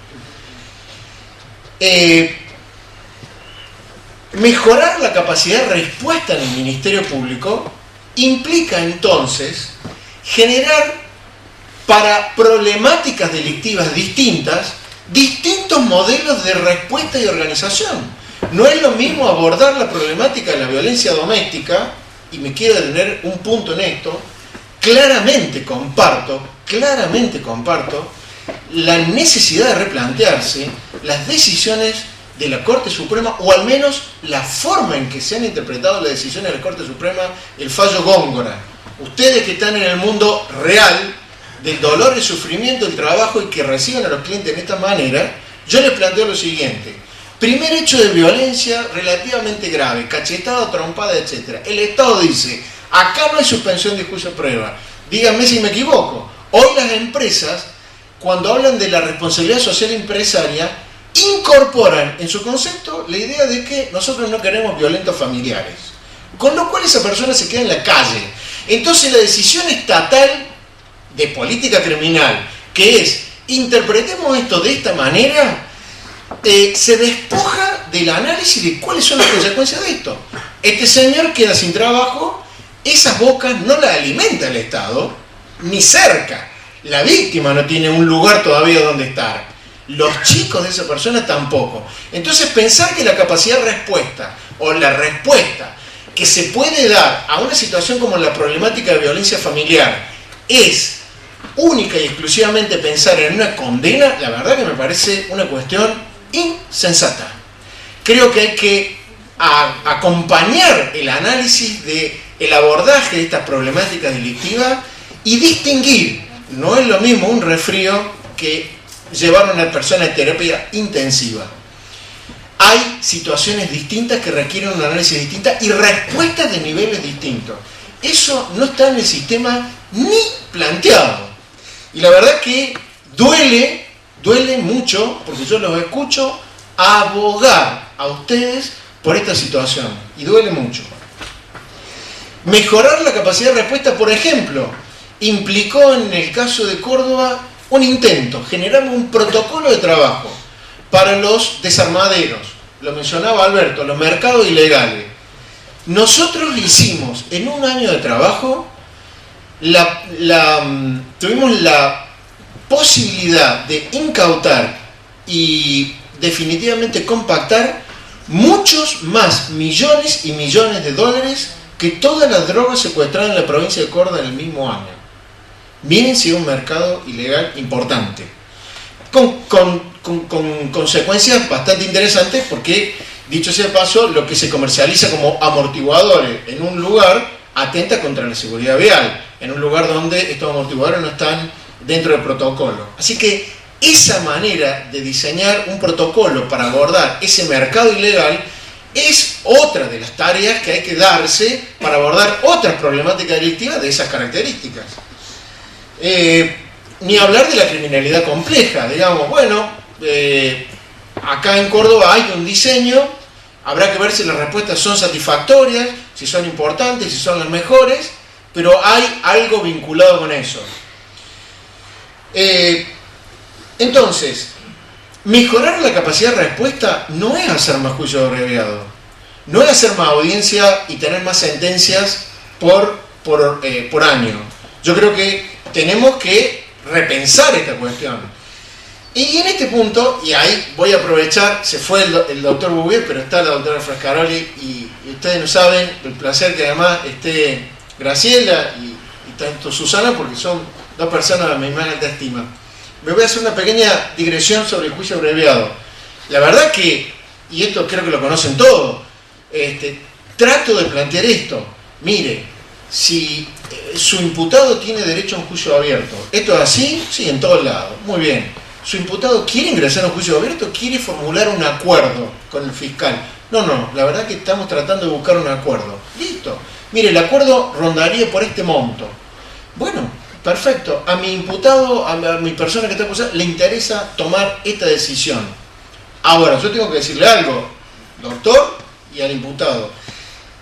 Mejorar la capacidad de respuesta en el Ministerio Público implica entonces generar para problemáticas delictivas distintas, distintos modelos de respuesta y organización. No es lo mismo abordar la problemática de la violencia doméstica, y me quiero detener un punto en esto, claramente comparto la necesidad de replantearse las decisiones de la Corte Suprema, o al menos la forma en que se han interpretado las decisiones de la Corte Suprema, el fallo Góngora. Ustedes que están en el mundo real del dolor, el sufrimiento, el trabajo y que reciben a los clientes de esta manera, yo les planteo lo siguiente. Primer hecho de violencia relativamente grave, cachetada, trompada, etc. El Estado dice, acá no hay suspensión de juicio de prueba. Díganme si me equivoco. Hoy las empresas, cuando hablan de la responsabilidad social empresaria, incorporan en su concepto la idea de que nosotros no queremos violentos familiares. Con lo cual esa persona se queda en la calle. Entonces la decisión estatal de política criminal, que es interpretemos esto de esta manera, se despoja del análisis de cuáles son las consecuencias de esto. Este señor queda sin trabajo, esas bocas no las alimenta el Estado, ni cerca. La víctima no tiene un lugar todavía donde estar. Los chicos de esa persona tampoco. Entonces pensar que la capacidad de respuesta o la respuesta que se puede dar a una situación como la problemática de violencia familiar es única y exclusivamente pensar en una condena, la verdad que me parece una cuestión insensata. Creo que hay que acompañar el análisis del abordaje de estas problemáticas delictivas y distinguir. No es lo mismo un resfrío que llevar a una persona en terapia intensiva. Hay situaciones distintas que requieren un análisis distinto y respuestas de niveles distintos. Eso no está en el sistema ni planteado. Y la verdad que duele mucho, porque yo los escucho abogar a ustedes por esta situación. Y duele mucho. Mejorar la capacidad de respuesta, por ejemplo, implicó en el caso de Córdoba un intento. Generamos un protocolo de trabajo para los desarmaderos. Lo mencionaba Alberto, los mercados ilegales. Nosotros hicimos en un año de trabajo, tuvimos la posibilidad de incautar y definitivamente compactar muchos más millones y millones de dólares que todas las drogas secuestradas en la provincia de Córdoba en el mismo año. Miren si es un mercado ilegal importante. Con consecuencias bastante interesantes porque, dicho sea de paso, lo que se comercializa como amortiguadores en un lugar atenta contra la seguridad vial, en un lugar donde estos amortiguadores no están dentro del protocolo. Así que esa manera de diseñar un protocolo para abordar ese mercado ilegal es otra de las tareas que hay que darse para abordar otras problemáticas delictivas de esas características. Ni hablar de la criminalidad compleja, digamos, bueno, acá en Córdoba hay un diseño, habrá que ver si las respuestas son satisfactorias, si son importantes, si son las mejores, pero hay algo vinculado con eso. Entonces, mejorar la capacidad de respuesta no es hacer más juicio abreviado, no es hacer más audiencia y tener más sentencias por año. Yo creo que tenemos que repensar esta cuestión. Y en este punto, y ahí voy a aprovechar, se fue el doctor Bouvier, pero está la doctora Frascaroli, y ustedes no saben el placer que además esté Graciela y tanto Susana, porque son dos personas de mi más alta estima. Me voy a hacer una pequeña digresión sobre el juicio abreviado. La verdad que, y esto creo que lo conocen todos, trato de plantear esto. Mire, si su imputado tiene derecho a un juicio abierto, ¿esto es así? Sí, en todos lados. Muy bien. Su imputado quiere ingresar a un juicio abierto, quiere formular un acuerdo con el fiscal. No, la verdad que estamos tratando de buscar un acuerdo. Listo. Mire, el acuerdo rondaría por este monto. Bueno, perfecto. A mi imputado, a mi persona que está acusada, le interesa tomar esta decisión. Ahora, yo tengo que decirle algo, doctor, y al imputado.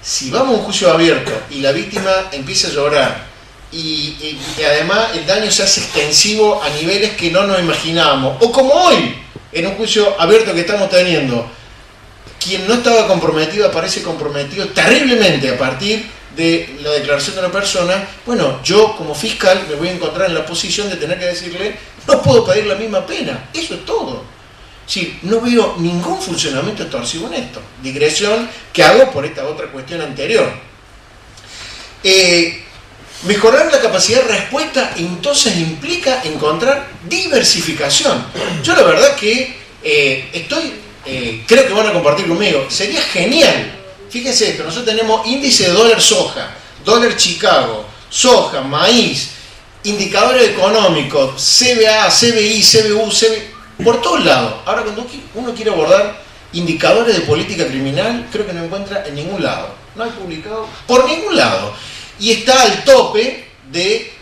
Si vamos a un juicio abierto y la víctima empieza a llorar y además el daño se hace extensivo a niveles que no nos imaginábamos, o como hoy, en un juicio abierto que estamos teniendo, quien no estaba comprometido aparece comprometido terriblemente a partir de la declaración de una persona, bueno, yo como fiscal me voy a encontrar en la posición de tener que decirle, no puedo pedir la misma pena, eso es todo. Sí, no veo ningún funcionamiento extorsivo en esto. Digresión que hago por esta otra cuestión anterior. Mejorar la capacidad de respuesta entonces implica encontrar diversificación. Yo la verdad que creo que van a compartir conmigo, sería genial. Fíjense esto, nosotros tenemos índice de dólar soja, dólar Chicago, soja, maíz, indicadores económicos, CBA, CBI, CBU, por todos lados. Ahora, cuando uno quiere abordar indicadores de política criminal, creo que no encuentra en ningún lado. No hay publicado por ningún lado. Y está al tope de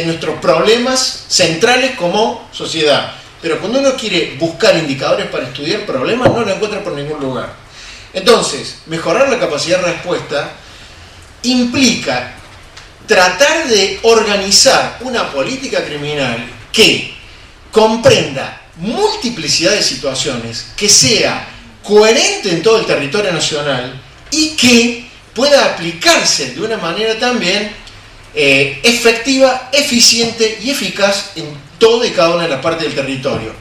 nuestros problemas centrales como sociedad. Pero cuando uno quiere buscar indicadores para estudiar problemas, no lo encuentra por ningún lugar. Entonces, mejorar la capacidad de respuesta implica tratar de organizar una política criminal que comprenda multiplicidad de situaciones, que sea coherente en todo el territorio nacional y que pueda aplicarse de una manera también efectiva, eficiente y eficaz en toda y cada una de las partes del territorio.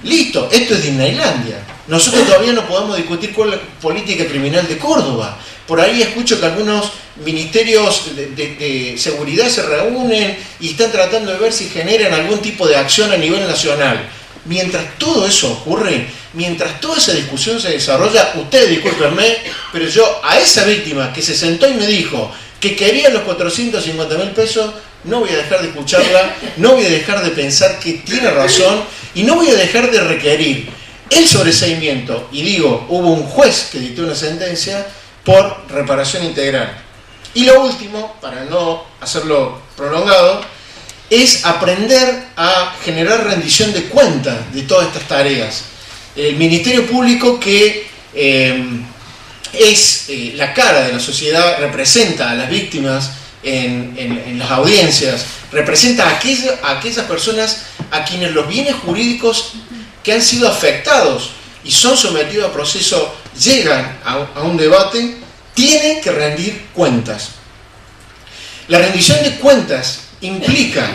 Listo, esto es Disneylandia. Nosotros todavía no podemos discutir cuál es la política criminal de Córdoba. Por ahí escucho que algunos ministerios de seguridad se reúnen y están tratando de ver si generan algún tipo de acción a nivel nacional. Mientras todo eso ocurre, mientras toda esa discusión se desarrolla, ustedes discúlpenme, pero yo a esa víctima que se sentó y me dijo que quería los 450.000 pesos, no voy a dejar de escucharla, no voy a dejar de pensar que tiene razón y no voy a dejar de requerir el sobreseimiento. Y digo, hubo un juez que dictó una sentencia por reparación integral. Y lo último, para no hacerlo prolongado, es aprender a generar rendición de cuentas de todas estas tareas. El Ministerio Público, que es la cara de la sociedad, representa a las víctimas en las audiencias, representa a aquellas personas a quienes los bienes jurídicos que han sido afectados y son sometidos a proceso llegan a un debate, tienen que rendir cuentas. La rendición de cuentas implica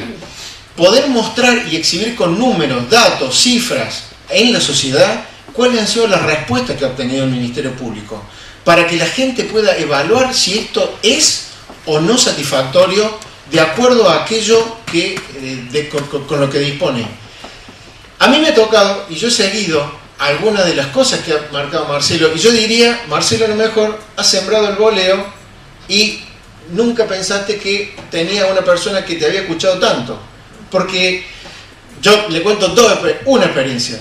poder mostrar y exhibir con números, datos, cifras en la sociedad cuáles han sido las respuestas que ha obtenido el Ministerio Público, para que la gente pueda evaluar si esto es o no satisfactorio de acuerdo a aquello con lo que dispone. A mí me ha tocado, y yo he seguido algunas de las cosas que ha marcado Marcelo, y yo diría, Marcelo a lo mejor ha sembrado el boleo y nunca pensaste que tenía una persona que te había escuchado tanto, porque Yo le cuento una experiencia.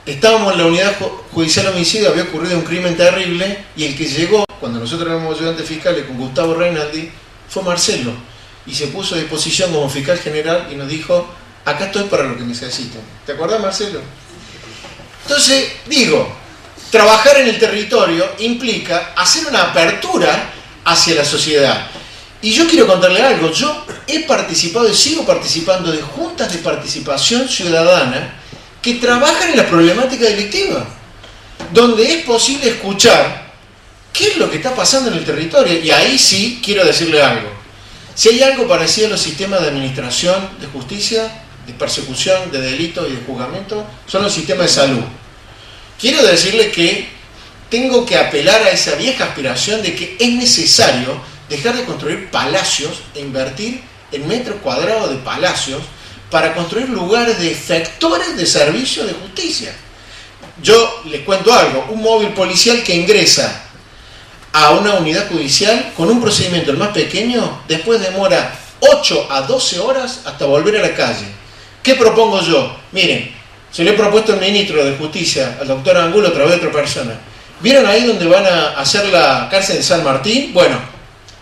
Estábamos en la unidad judicial homicidio, había ocurrido un crimen terrible y el que llegó, cuando nosotros éramos ayudantes fiscales con Gustavo Reinaldi, fue Marcelo. Y se puso a disposición como fiscal general y nos dijo, acá estoy para lo que necesiten. ¿Te acordás, Marcelo? Entonces, digo, trabajar en el territorio implica hacer una apertura hacia la sociedad. Y yo quiero contarle algo, yo he participado y sigo participando de juntas de participación ciudadana que trabajan en la problemática delictiva, donde es posible escuchar qué es lo que está pasando en el territorio. Y ahí sí quiero decirle algo. Si hay algo parecido a los sistemas de administración de justicia, de persecución, de delito y de juzgamiento, son los sistemas de salud. Quiero decirle que tengo que apelar a esa vieja aspiración de que es necesario dejar de construir palacios e invertir en metros cuadrados de palacios para construir lugares de efectores de servicio de justicia. Yo les cuento algo, un móvil policial que ingresa a una unidad judicial con un procedimiento el más pequeño, después demora 8 a 12 horas hasta volver a la calle. ¿Qué propongo yo? Miren, se lo he propuesto al ministro de Justicia, al doctor Angulo, a través de otra persona. ¿Vieron ahí donde van a hacer la cárcel de San Martín? Bueno,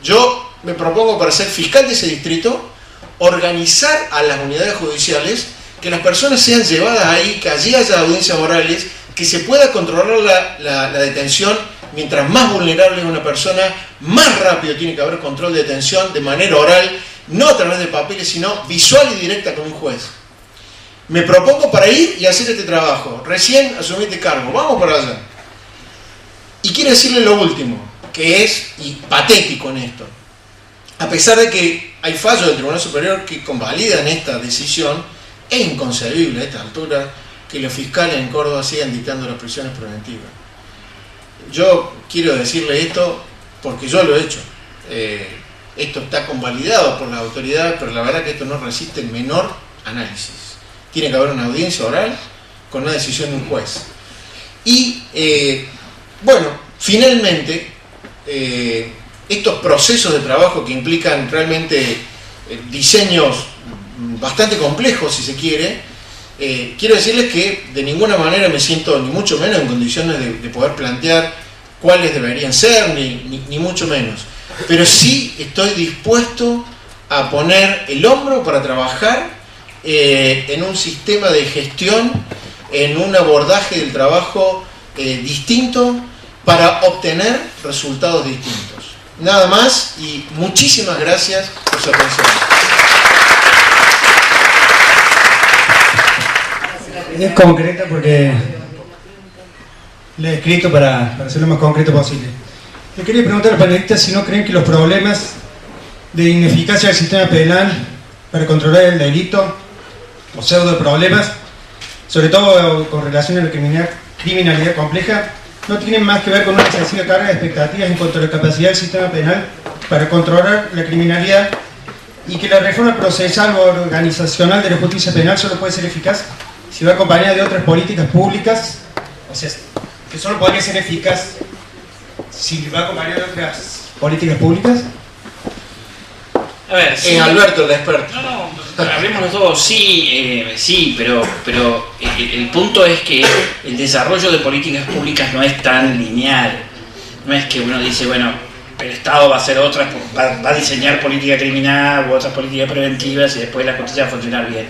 yo me propongo para ser fiscal de ese distrito, organizar a las unidades judiciales, que las personas sean llevadas ahí, que allí haya audiencias orales, que se pueda controlar la detención. Mientras más vulnerable es una persona, más rápido tiene que haber control de detención de manera oral, no a través de papeles, sino visual y directa con un juez. Me propongo para ir y hacer este trabajo. Recién asumí este cargo, vamos para allá. Y quiero decirle lo último, que es y patético en esto. A pesar de que hay fallos del Tribunal Superior que convalidan esta decisión, es inconcebible a esta altura que los fiscales en Córdoba sigan dictando las prisiones preventivas. Yo quiero decirle esto porque yo lo he hecho. Esto está convalidado por las autoridades, pero la verdad que esto no resiste el menor análisis. Tiene que haber una audiencia oral con una decisión de un juez. Y, bueno, finalmente, estos procesos de trabajo que implican realmente diseños bastante complejos, si se quiere, quiero decirles que de ninguna manera me siento ni mucho menos en condiciones de poder plantear cuáles deberían ser, ni mucho menos. Pero sí estoy dispuesto a poner el hombro para trabajar en un sistema de gestión, en un abordaje del trabajo distinto para obtener resultados distintos. Nada más y muchísimas gracias por su atención. Es concreta porque le he escrito para ser lo más concreto posible. Le quería preguntar a los panelistas si no creen que los problemas de ineficacia del sistema penal para controlar el delito, o pseudo problemas, sobre todo con relación a la criminalidad compleja, no tienen más que ver con una excesiva carga de expectativas en cuanto a la capacidad del sistema penal para controlar la criminalidad, y que la reforma procesal o organizacional de la justicia penal solo puede ser eficaz si va acompañada de otras políticas públicas, o sea, que solo podría ser eficaz si va acompañada de otras políticas públicas. A ver, sí. Alberto, el experto. No, hablemos los dos, sí, pero el punto es que el desarrollo de políticas públicas no es tan lineal. No es que uno dice, bueno, el Estado va a hacer otras, va a diseñar política criminal u otras políticas preventivas y después la justicia va a funcionar bien.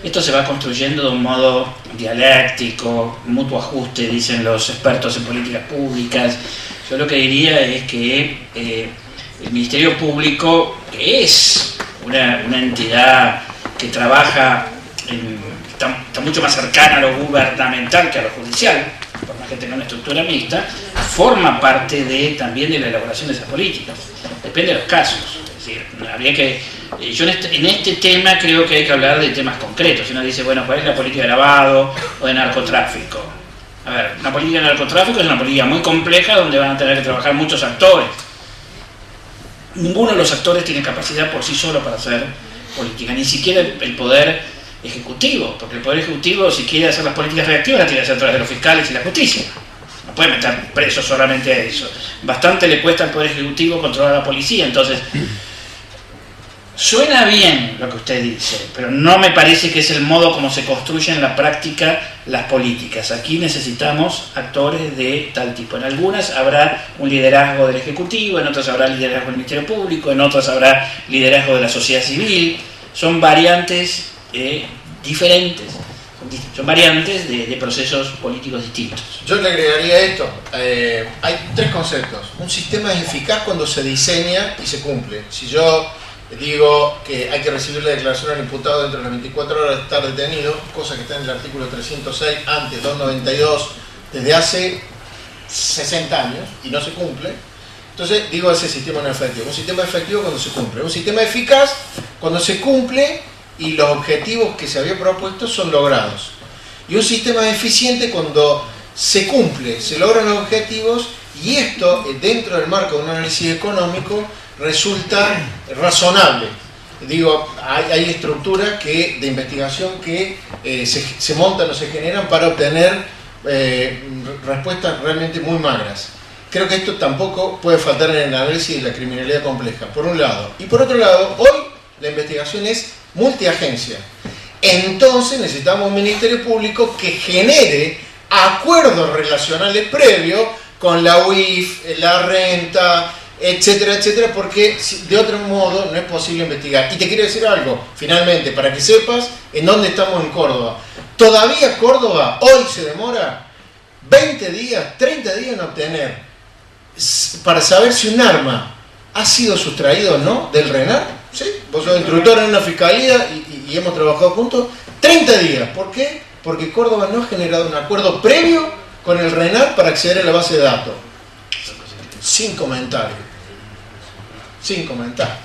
Esto se va construyendo de un modo dialéctico, mutuo ajuste, dicen los expertos en políticas públicas. Yo lo que diría es que el Ministerio Público es una entidad que trabaja, está mucho más cercana a lo gubernamental que a lo judicial, por más que tenga una estructura mixta, forma parte también de la elaboración de esas políticas. Depende de los casos. Es decir, habría que... Yo en este tema creo que hay que hablar de temas concretos. Si uno dice, bueno, ¿cuál es la política de lavado o de narcotráfico? A ver, una política de narcotráfico es una política muy compleja donde van a tener que trabajar muchos actores. Ninguno de los actores tiene capacidad por sí solo para hacer política, ni siquiera el Poder Ejecutivo, porque el Poder Ejecutivo, si quiere hacer las políticas reactivas, las tiene que hacer a través de los fiscales y la justicia. No puede meter presos solamente a eso. Bastante le cuesta al Poder Ejecutivo controlar a la policía. Entonces, Suena bien lo que usted dice, pero no me parece que es el modo como se construyen en la práctica las políticas. Aquí necesitamos actores de tal tipo. En algunas habrá un liderazgo del Ejecutivo, en otras habrá liderazgo del Ministerio Público, en otras habrá liderazgo de la sociedad civil. Son variantes diferentes, son variantes de procesos políticos distintos. Yo le agregaría esto. Hay tres conceptos. Un sistema es eficaz cuando se diseña y se cumple. Si yo digo que hay que recibir la declaración al imputado dentro de las 24 horas de estar detenido, cosa que está en el artículo 306, antes 292, desde hace 60 años, y no se cumple, entonces digo ese sistema no efectivo. Un sistema efectivo cuando se cumple. Un sistema eficaz cuando se cumple y los objetivos que se había propuesto son logrados. Y un sistema eficiente cuando se cumple, se logran los objetivos, y esto, dentro del marco de un análisis económico, resulta razonable. Digo, hay estructuras de investigación que se montan o se generan para obtener respuestas realmente muy magras. Creo que esto tampoco puede faltar en el análisis de la criminalidad compleja, por un lado. Y por otro lado, hoy la investigación es multiagencia. Entonces necesitamos un Ministerio Público que genere acuerdos relacionales previos con la UIF, la renta, etcétera, etcétera, porque de otro modo no es posible investigar. Y te quiero decir algo, finalmente, para que sepas en dónde estamos en Córdoba. Todavía Córdoba hoy se demora 20 días, 30 días en obtener, para saber si un arma ha sido sustraído o no del RENAR. ¿Sí? Vos sos instructor en una fiscalía y hemos trabajado juntos 30 días. ¿Por qué? Porque Córdoba no ha generado un acuerdo previo con el RENAR para acceder a la base de datos. Sin comentarios. Sin comentarios.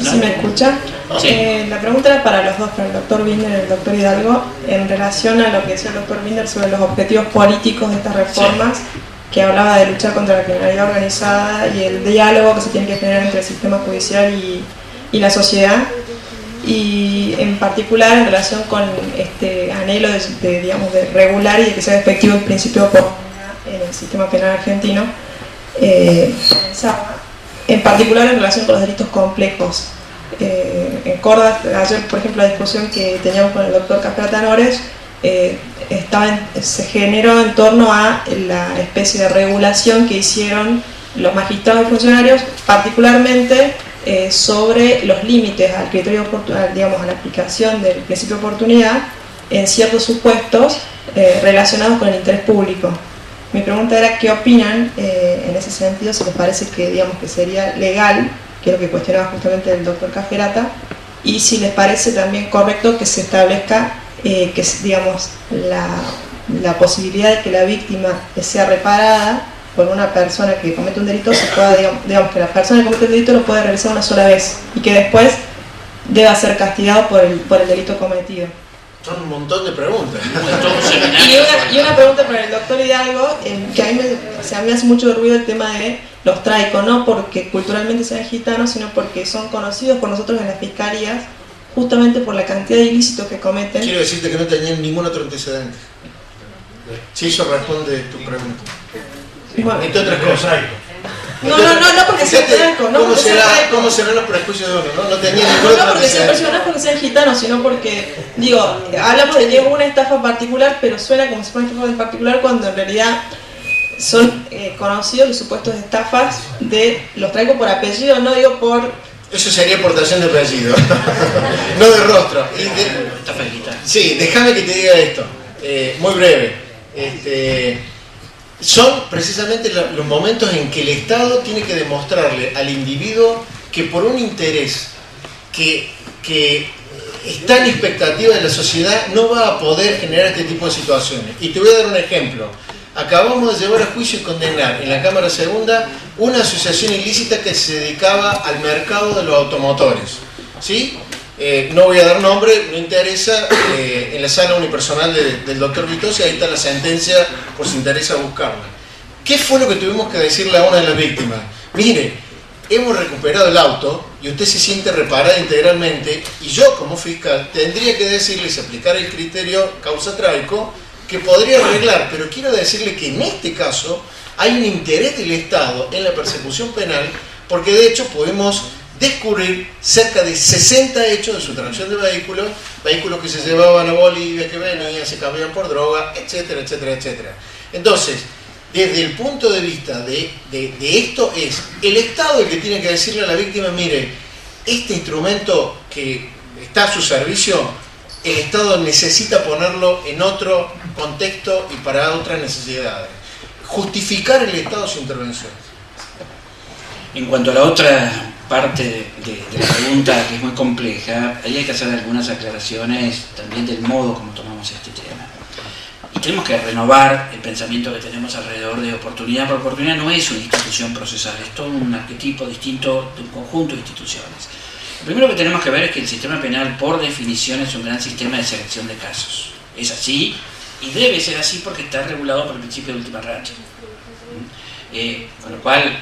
¿Sí me escucha? Sí. La pregunta era para los dos, para el doctor Binder y el doctor Hidalgo, en relación a lo que decía el doctor Binder sobre los objetivos políticos de estas reformas, sí, que hablaba de luchar contra la criminalidad organizada y el diálogo que se tiene que generar entre el sistema judicial y la sociedad, y en particular en relación con este anhelo digamos, de regular y de que sea efectivo el principio de oportunidad en el sistema penal argentino. En particular en relación con los delitos complejos. En Córdoba, ayer por ejemplo la discusión que teníamos con el doctor Caspar Nores se generó en torno a la especie de regulación que hicieron los magistrados y funcionarios, particularmente sobre los límites al criterio digamos, a la aplicación del principio de oportunidad en ciertos supuestos relacionados con el interés público. Mi pregunta era qué opinan en ese sentido, si les parece que, digamos, que sería legal, que es lo que cuestionaba justamente el doctor Cajerata, y si les parece también correcto que se establezca que, digamos, la posibilidad de que la víctima sea reparada por una persona que comete un delito, se pueda, digamos, que la persona que comete el delito lo puede realizar una sola vez y que después deba ser castigado por el delito cometido. Son un montón de preguntas. Y una pregunta para el doctor Hidalgo, que a mí me hace mucho ruido el tema de los traicos, no porque culturalmente sean gitanos, sino porque son conocidos por nosotros en las fiscalías, justamente por la cantidad de ilícitos que cometen. Quiero decirte que no tenían ningún otro antecedente. Si eso responde tu pregunta. Bueno, entre otras cosas. No, porque sea traico, no porque sea traico. ¿Cómo serán los prejuicios de uno? No tenía ningún No otro porque sea antecedente. no porque sean gitanos, sino porque, digo, hablamos de que es una estafa particular, pero suena como si fuera una estafa en particular cuando en realidad son conocidos los supuestos estafas de los traicos por apellido, no digo por... Eso sería portación de apellido, no de rostro. Sí, déjame que te diga esto, muy breve. Son precisamente los momentos en que el Estado tiene que demostrarle al individuo que por un interés que está en expectativa de la sociedad no va a poder generar este tipo de situaciones. Y te voy a dar un ejemplo. Acabamos de llevar a juicio y condenar en la Cámara Segunda una asociación ilícita que se dedicaba al mercado de los automotores. ¿Sí? No voy a dar nombre, no interesa, en la sala unipersonal del doctor Vitosi, ahí está la sentencia por si interesa buscarla. ¿Qué fue lo que tuvimos que decirle a una de las víctimas? Mire, hemos recuperado el auto y usted se siente reparada integralmente y yo como fiscal tendría que decirle, si aplicara el criterio causa traico, que podría arreglar, pero quiero decirle que en este caso hay un interés del Estado en la persecución penal porque de hecho podemos descubrir cerca de 60 hechos de sustracción de vehículos que se llevaban a Bolivia, que venían, se cambiaban por droga, etcétera, etcétera, etcétera. Entonces, desde el punto de vista de esto es el Estado el que tiene que decirle a la víctima, mire, este instrumento que está a su servicio, el Estado necesita ponerlo en otro contexto y para otras necesidades. Justificar el Estado su intervención. En cuanto a la otra parte de la pregunta, que es muy compleja, ahí hay que hacer algunas aclaraciones también del modo como tomamos este tema. Y tenemos que renovar el pensamiento que tenemos alrededor de oportunidad, porque oportunidad no es una institución procesal, es todo un arquetipo distinto de un conjunto de instituciones. Lo primero que tenemos que ver es que el sistema penal, por definición, es un gran sistema de selección de casos. Es así, y debe ser así porque está regulado por el principio de última ratio. Con lo cual,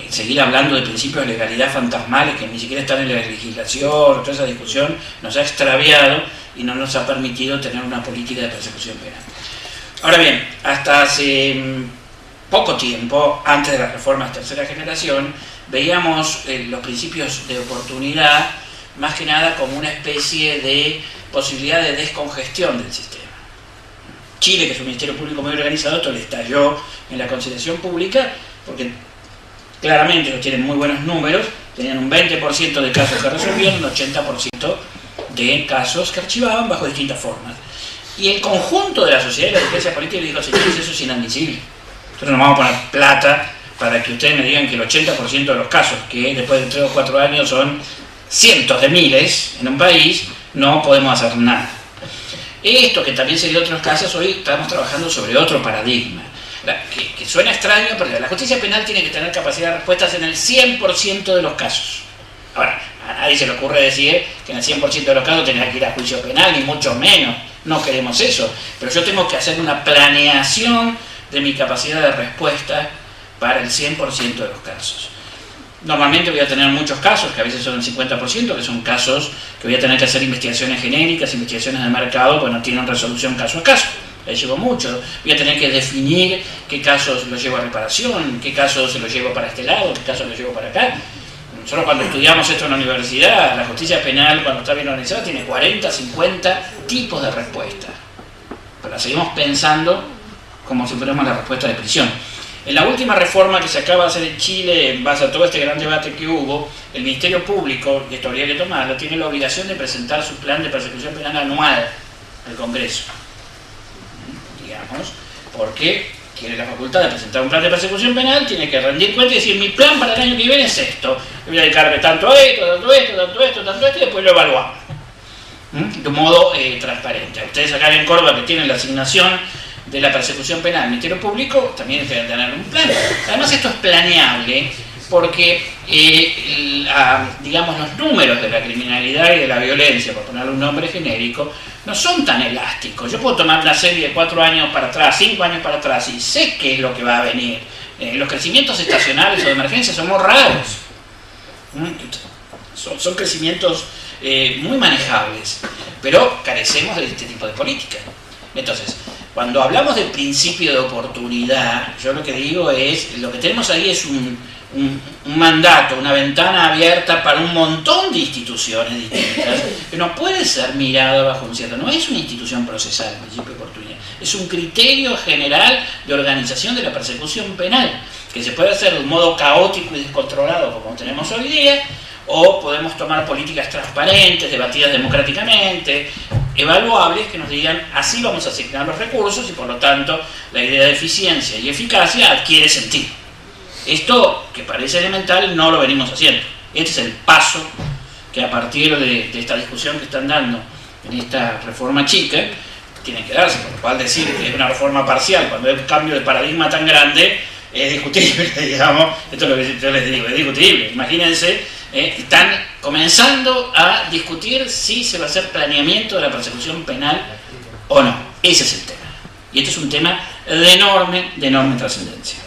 seguir hablando de principios de legalidad fantasmales que ni siquiera están en la legislación, toda esa discusión, nos ha extraviado y no nos ha permitido tener una política de persecución penal. Ahora bien, hasta hace poco tiempo, antes de las reformas de tercera generación, veíamos los principios de oportunidad más que nada como una especie de posibilidad de descongestión del sistema. Chile, que es un ministerio público muy organizado, esto le estalló en la conciliación pública, porque claramente ellos tienen muy buenos números, tenían un 20% de casos que resolvían, un 80% de casos que archivaban bajo distintas formas. Y el conjunto de la sociedad y la dirigencia política dijo, señores, eso es inadmisible. Nosotros nos vamos a poner plata para que ustedes me digan que el 80% de los casos, que después de 3 o 4 años son cientos de miles en un país, no podemos hacer nada. Esto, que también se dio en otros casos, hoy estamos trabajando sobre otro paradigma, que suena extraño, pero la justicia penal tiene que tener capacidad de respuestas en el 100% de los casos. Ahora, a nadie se le ocurre decir que en el 100% de los casos tendrá que ir a juicio penal, ni mucho menos, no queremos eso, pero yo tengo que hacer una planeación de mi capacidad de respuesta para el 100% de los casos. Normalmente voy a tener muchos casos, que a veces son el 50%, que son casos que voy a tener que hacer investigaciones genéricas, investigaciones de mercado, pues no tienen resolución caso a caso. Ahí llevo mucho. Voy a tener que definir qué casos los llevo a reparación, qué casos se los llevo para este lado, qué casos los llevo para acá. Nosotros cuando estudiamos esto en la universidad, la justicia penal, cuando está bien organizada, tiene 40, 50 tipos de respuesta. Pero la seguimos pensando como si fuéramos la respuesta de prisión. En la última reforma que se acaba de hacer en Chile, en base a todo este gran debate que hubo, el Ministerio Público, y esto habría que tomarlo, tiene la obligación de presentar su plan de persecución penal anual al Congreso. Digamos, porque tiene la facultad de presentar un plan de persecución penal, tiene que rendir cuenta y decir, mi plan para el año que viene es esto. Voy a dedicarme tanto a esto, tanto a esto, tanto a esto, tanto a esto, y después lo evaluamos. De un modo transparente. Ustedes acá en Córdoba, que tienen la asignación de la persecución penal del Ministerio Público, también deben tener un plan. Además, esto es planeable porque, digamos, los números de la criminalidad y de la violencia, por ponerle un nombre genérico, no son tan elásticos. Yo puedo tomar una serie de 4 años para atrás, 5 años para atrás, y sé qué es lo que va a venir. Los crecimientos estacionales o de emergencia son muy raros. Son crecimientos muy manejables, pero carecemos de este tipo de política. Entonces, cuando hablamos del principio de oportunidad, yo lo que digo es, lo que tenemos ahí es un mandato, una ventana abierta para un montón de instituciones distintas, que no puede ser mirada bajo un cierto, no es una institución procesal, el principio de oportunidad, es un criterio general de organización de la persecución penal, que se puede hacer de un modo caótico y descontrolado como tenemos hoy día, o podemos tomar políticas transparentes, debatidas democráticamente, evaluables, que nos digan, así vamos a asignar los recursos y por lo tanto la idea de eficiencia y eficacia adquiere sentido. Esto, que parece elemental, no lo venimos haciendo. Este es el paso que a partir de esta discusión que están dando en esta reforma chica, tiene que darse, por lo cual decir que es una reforma parcial cuando hay un cambio de paradigma tan grande es discutible, digamos. Esto es lo que yo les digo, es discutible. Imagínense, están comenzando a discutir si se va a hacer planeamiento de la persecución penal o no. Ese es el tema. Y este es un tema de enorme trascendencia.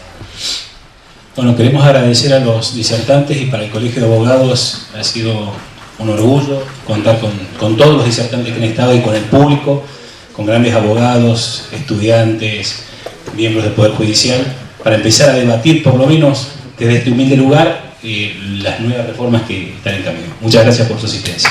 Bueno, queremos agradecer a los disertantes y para el Colegio de Abogados ha sido un orgullo contar con todos los disertantes que han estado y con el público, con grandes abogados, estudiantes, miembros del Poder Judicial, para empezar a debatir, por lo menos desde este humilde lugar, las nuevas reformas que están en camino. Muchas gracias por su asistencia.